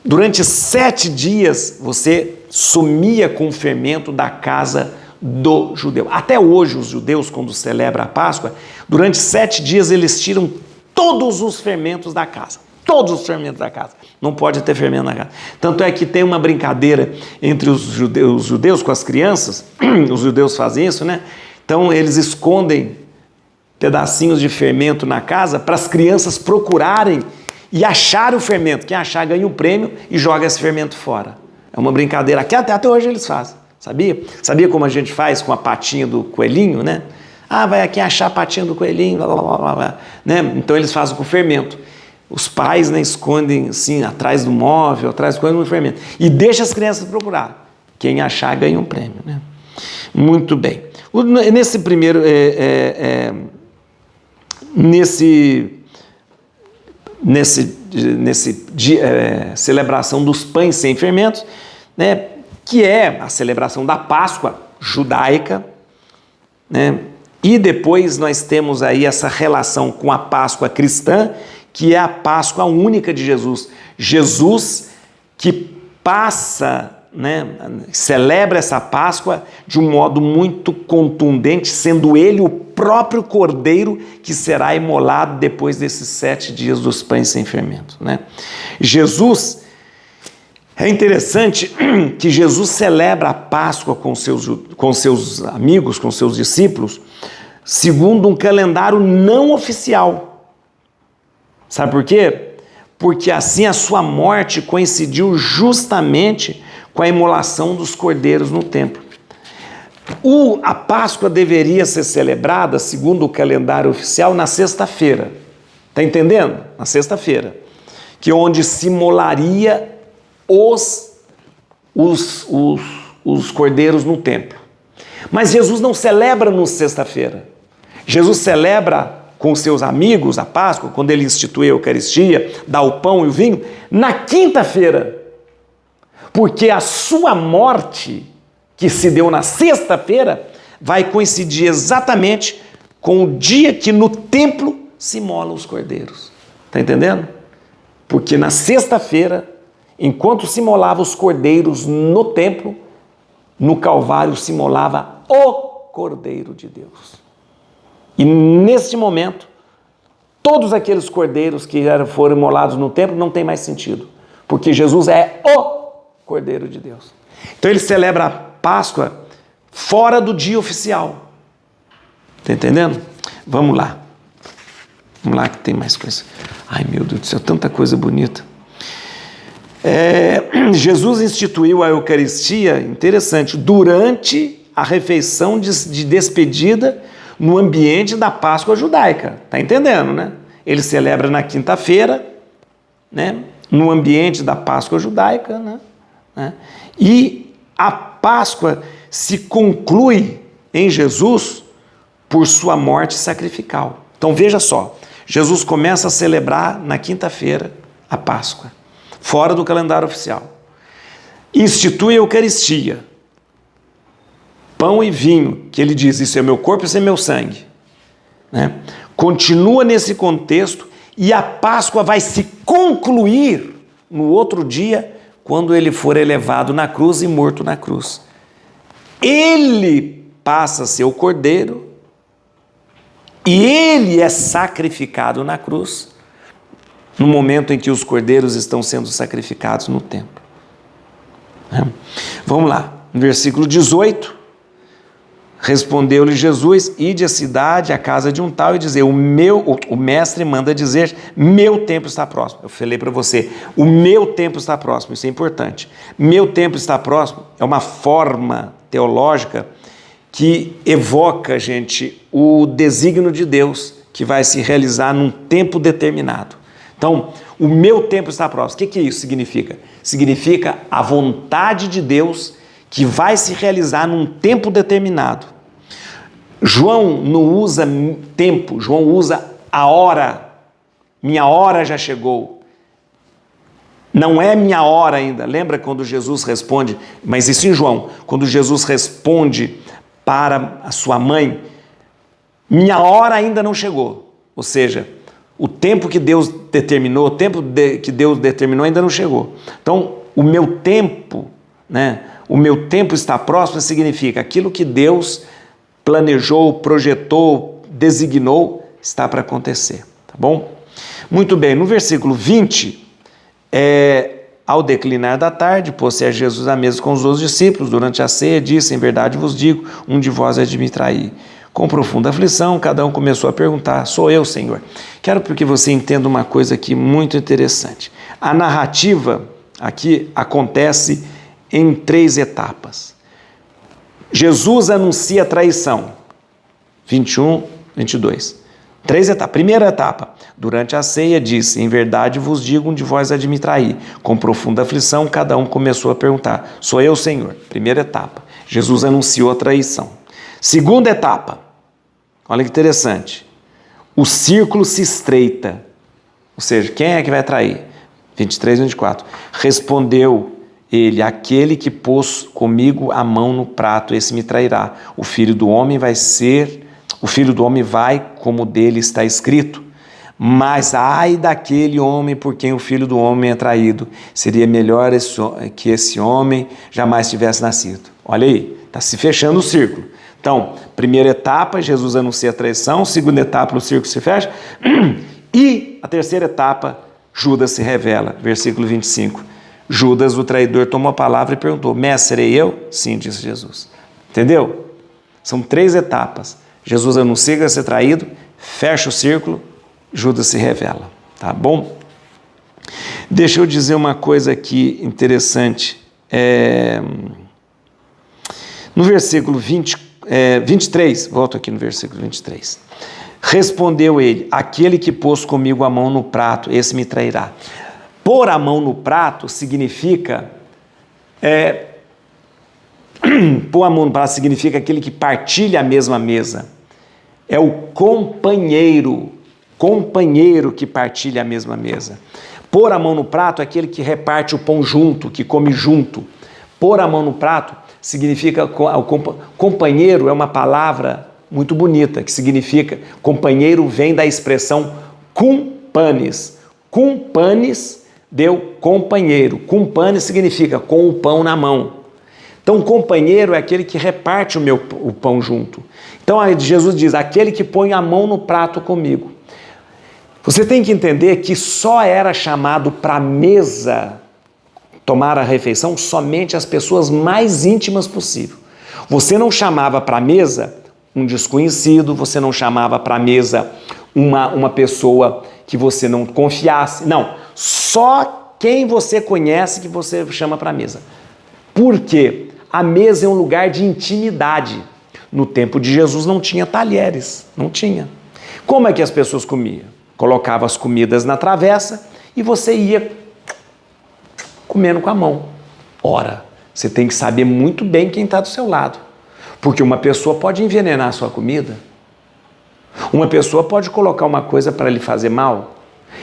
Durante 7 dias você sumia com o fermento da casa do judeu. Até hoje os judeus, quando celebram a Páscoa, durante 7 dias eles tiram todos os fermentos da casa. Não pode ter fermento na casa. Tanto é que tem uma brincadeira entre os judeus com as crianças, os judeus fazem isso, né? Então eles escondem pedacinhos de fermento na casa para as crianças procurarem e acharem o fermento. Quem achar ganha o prêmio e joga esse fermento fora. É uma brincadeira que até hoje eles fazem. Sabia? Sabia como a gente faz com a patinha do coelhinho, né? Vai aqui achar a patinha do coelhinho, blá, blá, blá, blá, né? Então eles fazem com fermento. Os pais, né, escondem assim, atrás do móvel, atrás do coelho, no fermento. E deixa as crianças procurar. Quem achar ganha um prêmio, né? Muito bem. Nesse primeiro... celebração dos pães sem fermentos, né, que é a celebração da Páscoa judaica, né, e depois nós temos aí essa relação com a Páscoa cristã, que é a Páscoa única de Jesus. Jesus que passa, né, celebra essa Páscoa de um modo muito contundente, sendo ele o próprio cordeiro que será imolado depois desses 7 dias dos pães sem fermento, né? Jesus, é interessante que Jesus celebra a Páscoa com seus amigos, com seus discípulos, segundo um calendário não oficial. Sabe por quê? Porque assim a sua morte coincidiu justamente com a imolação dos cordeiros no templo. A Páscoa deveria ser celebrada, segundo o calendário oficial, na sexta-feira. Está entendendo? Na sexta-feira. Que é onde se imolaria os cordeiros no templo. Mas Jesus não celebra na sexta-feira. Jesus celebra com seus amigos a Páscoa, quando ele institui a Eucaristia, dá o pão e o vinho, na quinta-feira. Porque a sua morte, que se deu na sexta-feira, vai coincidir exatamente com o dia que no templo se imolam os cordeiros. Está entendendo? Porque na sexta-feira, enquanto se imolavam os cordeiros no templo, no Calvário se imolava o Cordeiro de Deus. E neste momento, todos aqueles cordeiros que foram imolados no templo não tem mais sentido, porque Jesus é o Cordeiro de Deus. Então ele celebra a Páscoa fora do dia oficial. Está entendendo? Vamos lá. Vamos lá que tem mais coisa. Ai, meu Deus do céu, tanta coisa bonita. Jesus instituiu a Eucaristia, interessante, durante a refeição de despedida no ambiente da Páscoa judaica. Está entendendo, né? Ele celebra na quinta-feira, né? No ambiente da Páscoa judaica, né? E a Páscoa se conclui em Jesus por sua morte sacrificial. Então veja só, Jesus começa a celebrar na quinta-feira a Páscoa, fora do calendário oficial. Institui a Eucaristia, pão e vinho, que ele diz, isso é meu corpo, isso é meu sangue. Né? Continua nesse contexto e a Páscoa vai se concluir no outro dia, quando ele for elevado na cruz e morto na cruz. Ele passa a ser o cordeiro e ele é sacrificado na cruz no momento em que os cordeiros estão sendo sacrificados no templo. Vamos lá, no versículo 18, respondeu-lhe Jesus, ide à cidade, à casa de um tal, e dizer, o mestre manda dizer, meu tempo está próximo. Eu falei para você, o meu tempo está próximo, isso é importante. Meu tempo está próximo é uma forma teológica que evoca, gente, o desígnio de Deus que vai se realizar num tempo determinado. Então, o meu tempo está próximo. O que isso significa? Significa a vontade de Deus que vai se realizar num tempo determinado. João não usa tempo, João usa a hora. Minha hora já chegou. Não é minha hora ainda. Lembra quando Jesus responde, mas isso em João, quando Jesus responde para a sua mãe, minha hora ainda não chegou. Ou seja, o tempo que Deus determinou, que Deus determinou ainda não chegou. Então, o meu tempo, né? O meu tempo está próximo significa aquilo que Deus planejou, projetou, designou, está para acontecer, tá bom? Muito bem, no versículo 20, ao declinar da tarde, pôs-se a Jesus à mesa com os outros discípulos, durante a ceia, disse, em verdade vos digo, um de vós é de me trair. Com profunda aflição, cada um começou a perguntar, sou eu, Senhor? Quero que você entenda uma coisa aqui muito interessante. A narrativa aqui acontece em 3 etapas. Jesus anuncia a traição, 21, 22. 3 etapas. Primeira etapa, durante a ceia disse, em verdade vos digo, um de vós há de me trair. Com profunda aflição, cada um começou a perguntar, sou eu, Senhor? Primeira etapa, Jesus anunciou a traição. Segunda etapa, olha que interessante, o círculo se estreita, ou seja, quem é que vai trair? 23, 24, respondeu ele, aquele que pôs comigo a mão no prato, esse me trairá. O filho do homem vai como dele está escrito. Mas ai daquele homem por quem o filho do homem é traído. Seria melhor que esse homem jamais tivesse nascido. Olha aí, está se fechando o círculo. Então, primeira etapa, Jesus anuncia a traição. Segunda etapa, o círculo se fecha. E a terceira etapa, Judas se revela. Versículo 25. Judas, o traidor, tomou a palavra e perguntou, mestre, serei eu? Sim, disse Jesus. Entendeu? São 3 etapas. Jesus anuncia que vai ser traído, fecha o círculo, Judas se revela. Tá bom? Deixa eu dizer uma coisa aqui interessante. No versículo 23, volto aqui no versículo 23. Respondeu ele, aquele que pôs comigo a mão no prato, esse me trairá. Pôr a mão no prato significa... pôr a mão no prato significa aquele que partilha a mesma mesa. É o companheiro que partilha a mesma mesa. Pôr a mão no prato é aquele que reparte o pão junto, que come junto. Pôr a mão no prato significa... Companheiro é uma palavra muito bonita, que significa... Companheiro vem da expressão cum panis. Cum panis deu companheiro. Cum panis significa com o pão na mão. Então, companheiro é aquele que reparte o pão junto. Então, Jesus diz, aquele que põe a mão no prato comigo. Você tem que entender que só era chamado para a mesa tomar a refeição somente as pessoas mais íntimas possível. Você não chamava para a mesa um desconhecido, você não chamava para a mesa uma pessoa que você não confiasse. Não, só quem você conhece que você chama para a mesa. Por quê? A mesa é um lugar de intimidade. No tempo de Jesus não tinha talheres, não tinha. Como é que as pessoas comiam? Colocava as comidas na travessa e você ia comendo com a mão. Ora, você tem que saber muito bem quem está do seu lado, porque uma pessoa pode envenenar a sua comida. Uma pessoa pode colocar uma coisa para lhe fazer mal.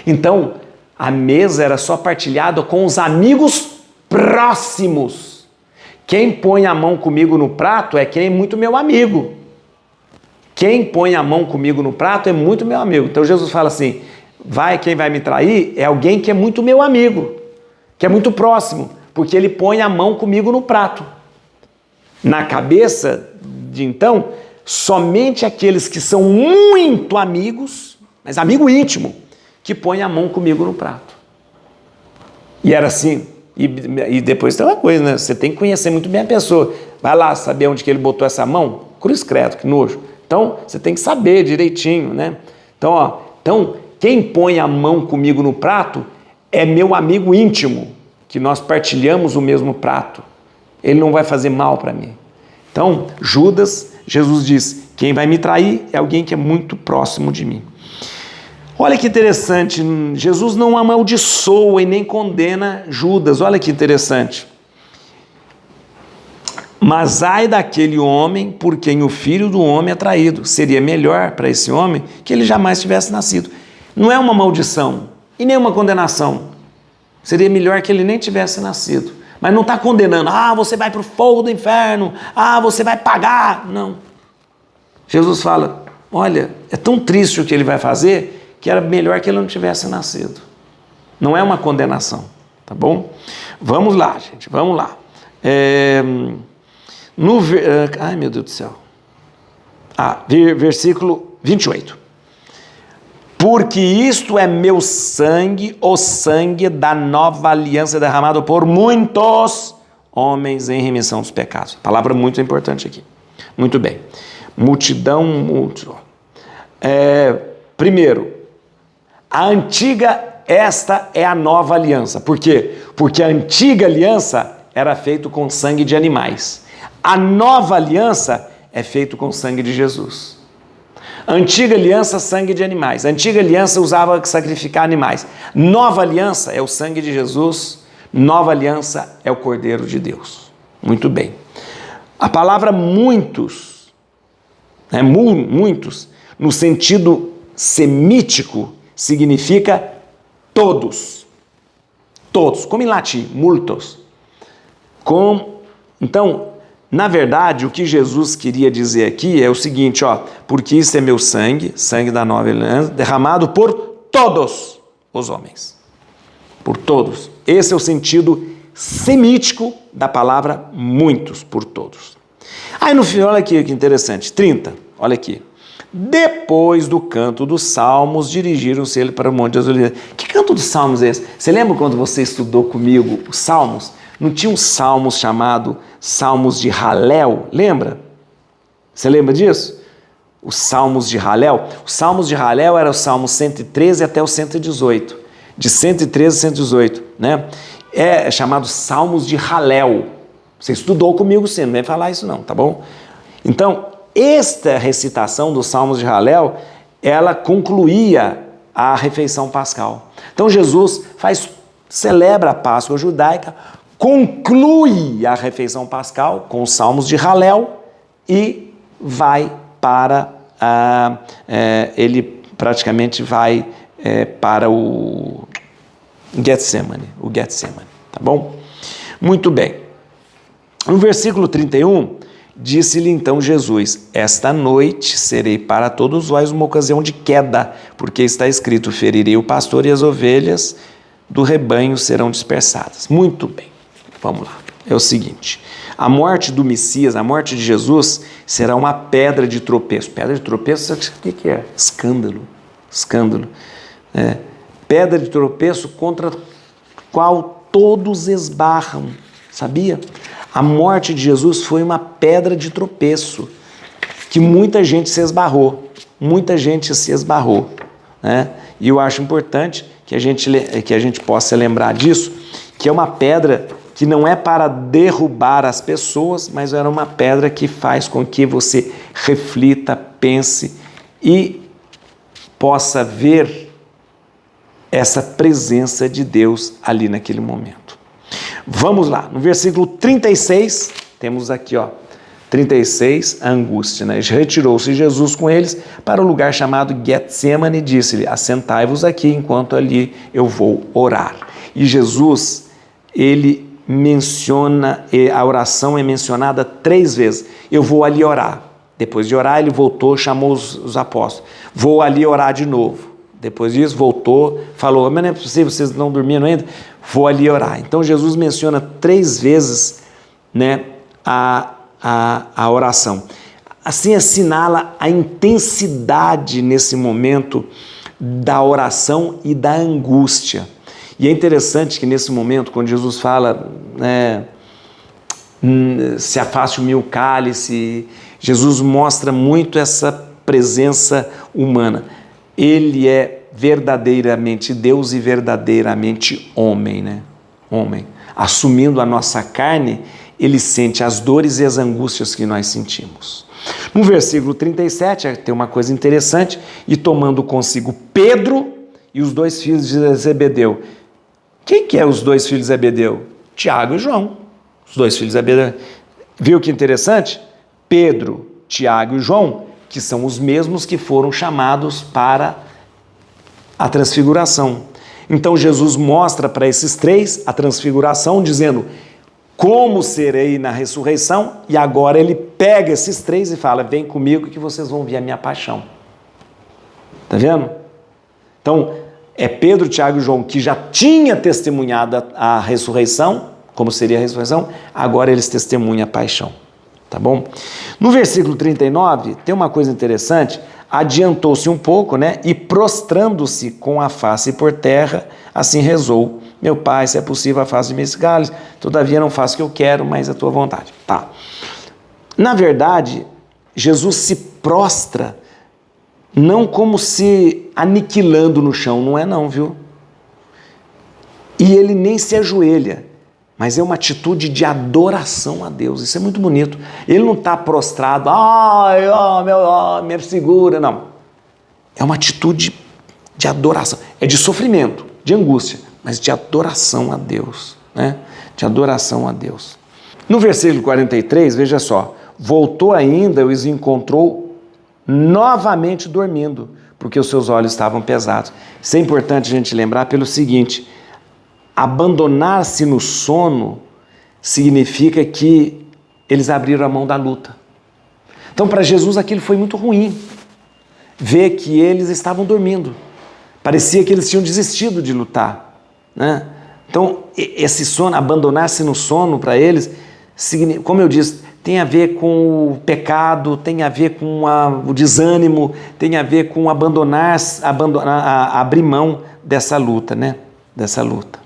Então, a mesa era só partilhada com os amigos próximos. Quem põe a mão comigo no prato é quem é muito meu amigo. Quem põe a mão comigo no prato é muito meu amigo. Então Jesus fala assim, quem vai me trair é alguém que é muito meu amigo, que é muito próximo, porque ele põe a mão comigo no prato. Na cabeça de então, somente aqueles que são muito amigos, mas amigo íntimo, que põe a mão comigo no prato. E era assim. E depois tem uma coisa, né? Você tem que conhecer muito bem a pessoa. Vai lá saber onde que ele botou essa mão? Cruz credo, que nojo. Então, você tem que saber direitinho, né? Então, quem põe a mão comigo no prato é meu amigo íntimo, que nós partilhamos o mesmo prato. Ele não vai fazer mal para mim. Então, Judas, Jesus diz, quem vai me trair é alguém que é muito próximo de mim. Olha que interessante, Jesus não amaldiçoa e nem condena Judas, olha que interessante. Mas ai daquele homem por quem o filho do homem é traído. Seria melhor para esse homem que ele jamais tivesse nascido. Não é uma maldição e nem uma condenação. Seria melhor que ele nem tivesse nascido. Mas não está condenando, você vai para o fogo do inferno, você vai pagar. Não. Jesus fala, olha, é tão triste o que ele vai fazer que era melhor que ele não tivesse nascido. Não é uma condenação, tá bom? Vamos lá, gente, vamos lá. Ai, meu Deus do céu. Versículo 28. Porque isto é meu sangue, o sangue da nova aliança derramado por muitos homens em remissão dos pecados. Palavra muito importante aqui. Muito bem. Primeiro, a antiga, esta é a nova aliança. Por quê? Porque a antiga aliança era feita com sangue de animais. A nova aliança é feita com sangue de Jesus. A antiga aliança, sangue de animais. A antiga aliança usava sacrificar animais. Nova aliança é o sangue de Jesus. Nova aliança é o Cordeiro de Deus. Muito bem. A palavra muitos, muitos, no sentido semítico, significa todos. Todos, como em latim, multos. Então, na verdade, o que Jesus queria dizer aqui é o seguinte, porque isso é meu sangue, sangue da nova aliança, derramado por todos os homens. Por todos. Esse é o sentido semítico da palavra muitos, por todos. Aí no final, olha aqui que interessante, 30, olha aqui. Depois do canto dos salmos, dirigiram-se ele para o Monte das Oliveiras. Que canto dos salmos é esse? Você lembra quando você estudou comigo os salmos? Não tinha um salmo chamado Salmos de Halel? Lembra? Você lembra disso? Os salmos de Halel? Os salmos de Halel eram os salmos 113 até o 118. De 113 a 118, né? É chamado Salmos de Halel. Você estudou comigo sim, não vem falar isso não, tá bom? Então, esta recitação dos Salmos de Halel, ela concluía a refeição pascal. Então Jesus celebra a Páscoa judaica, conclui a refeição pascal com os Salmos de Halel e vai para ele praticamente vai para o Getsemane, tá bom? Muito bem. No versículo 31, disse-lhe então Jesus, esta noite serei para todos vós uma ocasião de queda, porque está escrito, ferirei o pastor e as ovelhas do rebanho serão dispersadas. Muito bem, vamos lá. É o seguinte, a morte do Messias, a morte de Jesus, será uma pedra de tropeço. Pedra de tropeço, o que é? Escândalo. Pedra de tropeço contra a qual todos esbarram, sabia? A morte de Jesus foi uma pedra de tropeço, que muita gente se esbarrou, né? E eu acho importante que a gente possa lembrar disso, que é uma pedra que não é para derrubar as pessoas, mas era uma pedra que faz com que você reflita, pense e possa ver essa presença de Deus ali naquele momento. Vamos lá, no versículo 36, temos aqui, 36, a angústia, né? Retirou-se Jesus com eles para o lugar chamado Getsemane e disse-lhe: assentai-vos aqui enquanto ali eu vou orar. E Jesus, ele menciona, a oração é mencionada 3 vezes. Eu vou ali orar. Depois de orar, ele voltou, chamou os apóstolos. Vou ali orar de novo. Depois disso, voltou, falou: mas não é possível, vocês não dormiram ainda? Vou ali orar. Então, Jesus menciona 3 vezes, né, a oração. Assim, assinala a intensidade nesse momento da oração e da angústia. E é interessante que nesse momento, quando Jesus fala, né, se afaste o meu cálice, Jesus mostra muito essa presença humana. Ele é verdadeiramente Deus e verdadeiramente homem, né? Homem. Assumindo a nossa carne, ele sente as dores e as angústias que nós sentimos. No versículo 37, tem uma coisa interessante: e tomando consigo Pedro e os 2 filhos de Zebedeu. Quem que é os 2 filhos de Zebedeu? Tiago e João. Os 2 filhos de Zebedeu. Viu que interessante? Pedro, Tiago e João, que são os mesmos que foram chamados para a transfiguração. Então Jesus mostra para esses 3 a transfiguração, dizendo como serei na ressurreição, e agora ele pega esses 3 e fala: vem comigo que vocês vão ver a minha paixão. Está vendo? Então, é Pedro, Tiago e João que já tinha testemunhado a ressurreição, como seria a ressurreição, agora eles testemunham a paixão. Tá bom? No versículo 39, tem uma coisa interessante: adiantou-se um pouco, né? E prostrando-se com a face por terra, assim rezou: meu Pai, se é possível, afaste-me esse cálice, todavia não faço o que eu quero, mas a tua vontade. Tá. Na verdade, Jesus se prostra, não como se aniquilando no chão, não é não, viu? E ele nem se ajoelha, mas é uma atitude de adoração a Deus. Isso é muito bonito. Ele não está prostrado, me segura, não. É uma atitude de adoração, é de sofrimento, de angústia, mas de adoração a Deus, né? De adoração a Deus. No versículo 43, veja só: voltou ainda e os encontrou novamente dormindo, porque os seus olhos estavam pesados. Isso é importante a gente lembrar pelo seguinte: abandonar-se no sono significa que eles abriram a mão da luta. Então, para Jesus, aquilo foi muito ruim, ver que eles estavam dormindo. Parecia que eles tinham desistido de lutar, né? Então, esse sono, abandonar-se no sono para eles, como eu disse, tem a ver com o pecado, tem a ver com o desânimo, tem a ver com abrir mão dessa luta, né? Dessa luta.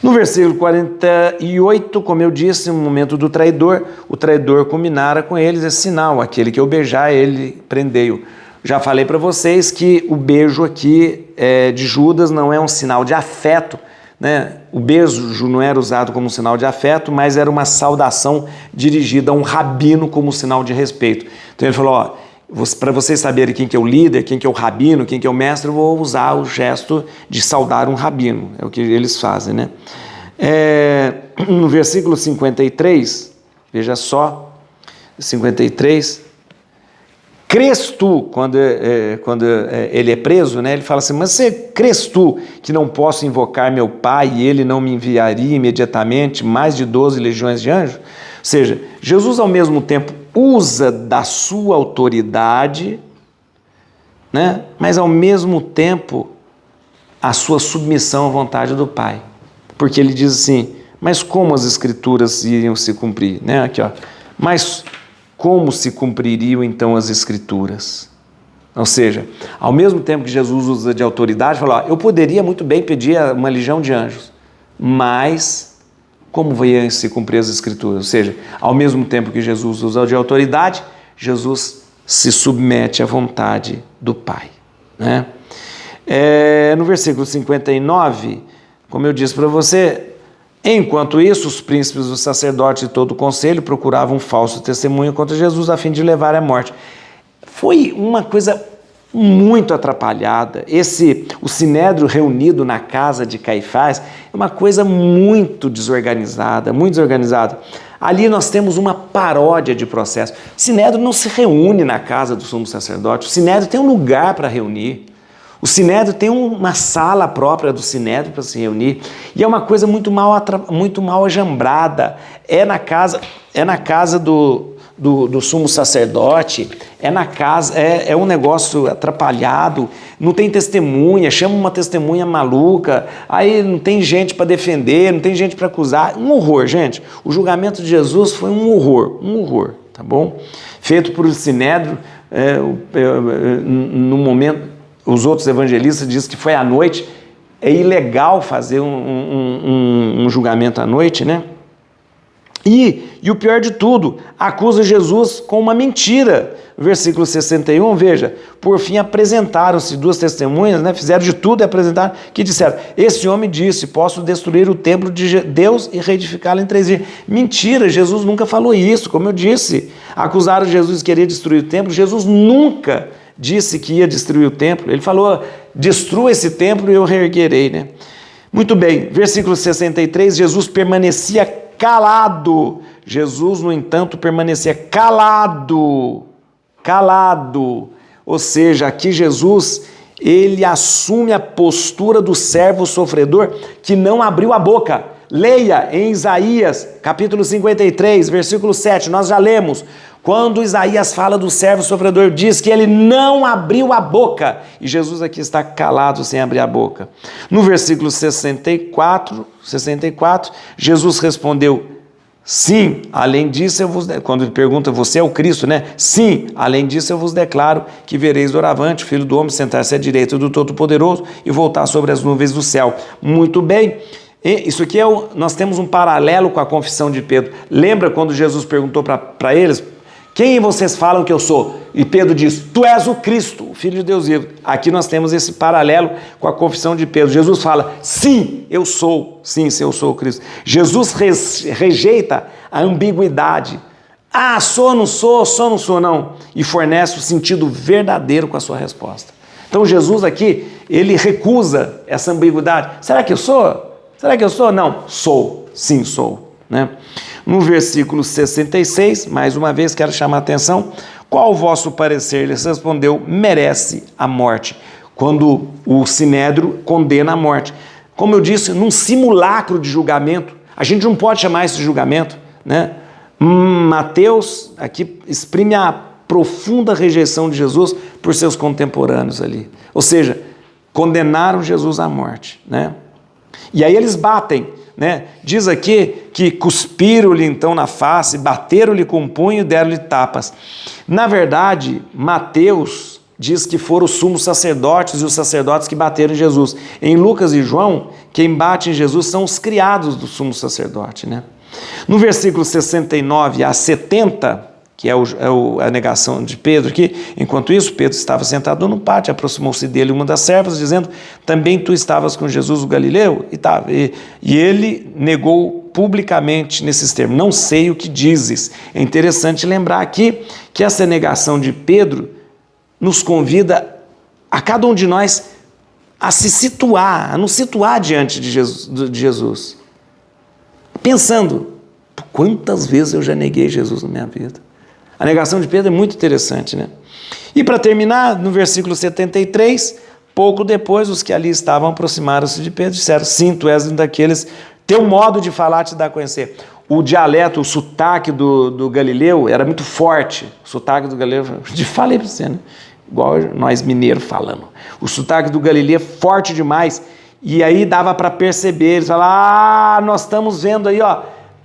No versículo 48, como eu disse, no momento do traidor, o traidor combinara com eles esse sinal: aquele que eu beijar, ele prendei-o. Já falei para vocês que o beijo aqui de Judas não é um sinal de afeto, né? O beijo não era usado como um sinal de afeto, mas era uma saudação dirigida a um rabino como sinal de respeito. Então ele falou: para vocês saberem quem que é o líder, quem que é o rabino, quem que é o mestre, eu vou usar o gesto de saudar um rabino. É o que eles fazem, né? No versículo 53, veja só, 53... crês tu, quando ele é preso, né, ele fala assim: mas você crês tu que não posso invocar meu Pai e ele não me enviaria imediatamente mais de 12 legiões de anjos? Ou seja, Jesus ao mesmo tempo usa da sua autoridade, né, mas ao mesmo tempo a sua submissão à vontade do Pai. Porque ele diz assim: mas como as Escrituras iriam se cumprir? Né? Aqui, ó. Mas como se cumpririam então as Escrituras? Ou seja, ao mesmo tempo que Jesus usa de autoridade, fala: eu poderia muito bem pedir uma legião de anjos, mas como vai se cumprir as Escrituras? Ou seja, ao mesmo tempo que Jesus usa de autoridade, Jesus se submete à vontade do Pai, né? No versículo 59, como eu disse para você, enquanto isso, os príncipes, os sacerdotes e todo o conselho procuravam um falso testemunho contra Jesus a fim de levar à morte. Foi uma coisa muito atrapalhada. O sinédrio reunido na casa de Caifás é uma coisa muito desorganizada, muito desorganizada. Ali nós temos uma paródia de processo. O Sinédrio não se reúne na casa do sumo sacerdote, o Sinédrio tem um lugar para reunir. O Sinédrio tem uma sala própria do Sinédrio para se reunir. E é uma coisa muito mal ajambrada. É na casa do sumo sacerdote, é um negócio atrapalhado, não tem testemunha, chama uma testemunha maluca, aí não tem gente para defender, não tem gente para acusar. Um horror, gente. O julgamento de Jesus foi um horror, tá bom? Feito por Sinédrio, no momento. Os outros evangelistas dizem que foi à noite. É ilegal fazer um julgamento à noite, né? E o pior de tudo, acusa Jesus com uma mentira. Versículo 61, veja, por fim apresentaram-se duas testemunhas, né? Fizeram de tudo e apresentaram, que disseram, esse homem disse, posso destruir o templo de Deus e reedificá-lo em 3 dias. Mentira, Jesus nunca falou isso, como eu disse. Acusaram Jesus de querer destruir o templo, Jesus nunca disse que ia destruir o templo, ele falou, destrua esse templo e eu reerguerei, né? Muito bem, versículo 63, Jesus permanecia calado. Jesus, no entanto, permanecia calado. Ou seja, aqui Jesus, ele assume a postura do servo sofredor que não abriu a boca. Leia em Isaías, capítulo 53, versículo 7, nós já lemos. Quando Isaías fala do servo sofredor, diz que ele não abriu a boca. E Jesus aqui está calado sem abrir a boca. No versículo 64, Jesus respondeu, sim, além disso eu vos... Quando ele pergunta, você é o Cristo, né? Sim, além disso eu vos declaro que vereis doravante, filho do homem, sentar-se à direita do Todo-Poderoso e voltar sobre as nuvens do céu. Muito bem. Isso aqui nós temos um paralelo com a confissão de Pedro. Lembra quando Jesus perguntou para eles, quem vocês falam que eu sou? E Pedro diz, tu és o Cristo, o Filho de Deus vivo. Aqui nós temos esse paralelo com a confissão de Pedro. Jesus fala, sim, eu sou o Cristo. Jesus rejeita a ambiguidade. Ah, sou, não sou, não. E fornece o sentido verdadeiro com a sua resposta. Então Jesus aqui, ele recusa essa ambiguidade. Será que eu sou? Não, sou, sim, sou, né? No versículo 66, mais uma vez quero chamar a atenção, qual o vosso parecer? Ele respondeu, merece a morte, quando o Sinédrio condena a morte. Como eu disse, num simulacro de julgamento, a gente não pode chamar isso de julgamento, né? Mateus aqui exprime a profunda rejeição de Jesus por seus contemporâneos ali, ou seja, condenaram Jesus à morte, né? E aí eles batem, né? Diz aqui que cuspiram-lhe então na face, bateram-lhe com um punho e deram-lhe tapas. Na verdade, Mateus diz que foram os sumos sacerdotes e os sacerdotes que bateram em Jesus. Em Lucas e João, quem bate em Jesus são os criados do sumo sacerdote, né? No versículo 69 a 70, que é a negação de Pedro aqui, enquanto isso, Pedro estava sentado no pátio, aproximou-se dele uma das servas, dizendo, também tu estavas com Jesus o Galileu? E ele negou publicamente nesses termos, não sei o que dizes. É interessante lembrar aqui que essa negação de Pedro nos convida a cada um de nós a se situar, a nos situar diante de Jesus. Pensando, quantas vezes eu já neguei Jesus na minha vida? A negação de Pedro é muito interessante, né? E para terminar, no versículo 73, pouco depois, os que ali estavam aproximaram-se de Pedro e disseram, sim, tu és um daqueles, teu modo de falar te dá a conhecer. O dialeto, o sotaque do Galileu era muito forte. O sotaque do Galileu, falei para você, né? Igual nós mineiros falamos. O sotaque do Galileu é forte demais. E aí dava para perceber, eles falaram, nós estamos vendo aí, ó,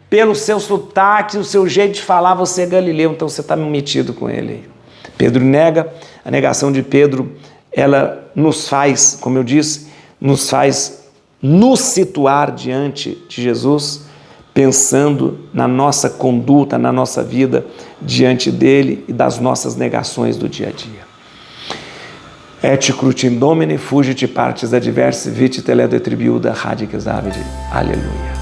pelo seu sotaque, o seu jeito de falar, você é Galileu, então você está metido com ele. Pedro nega, a negação de Pedro, ela nos faz, como eu disse, nos faz nos situar diante de Jesus, pensando na nossa conduta, na nossa vida diante dele e das nossas negações do dia a dia. Et crutim Domini, fugit partes adversi, vite teledo et tribiuda radices avidi. Aleluia.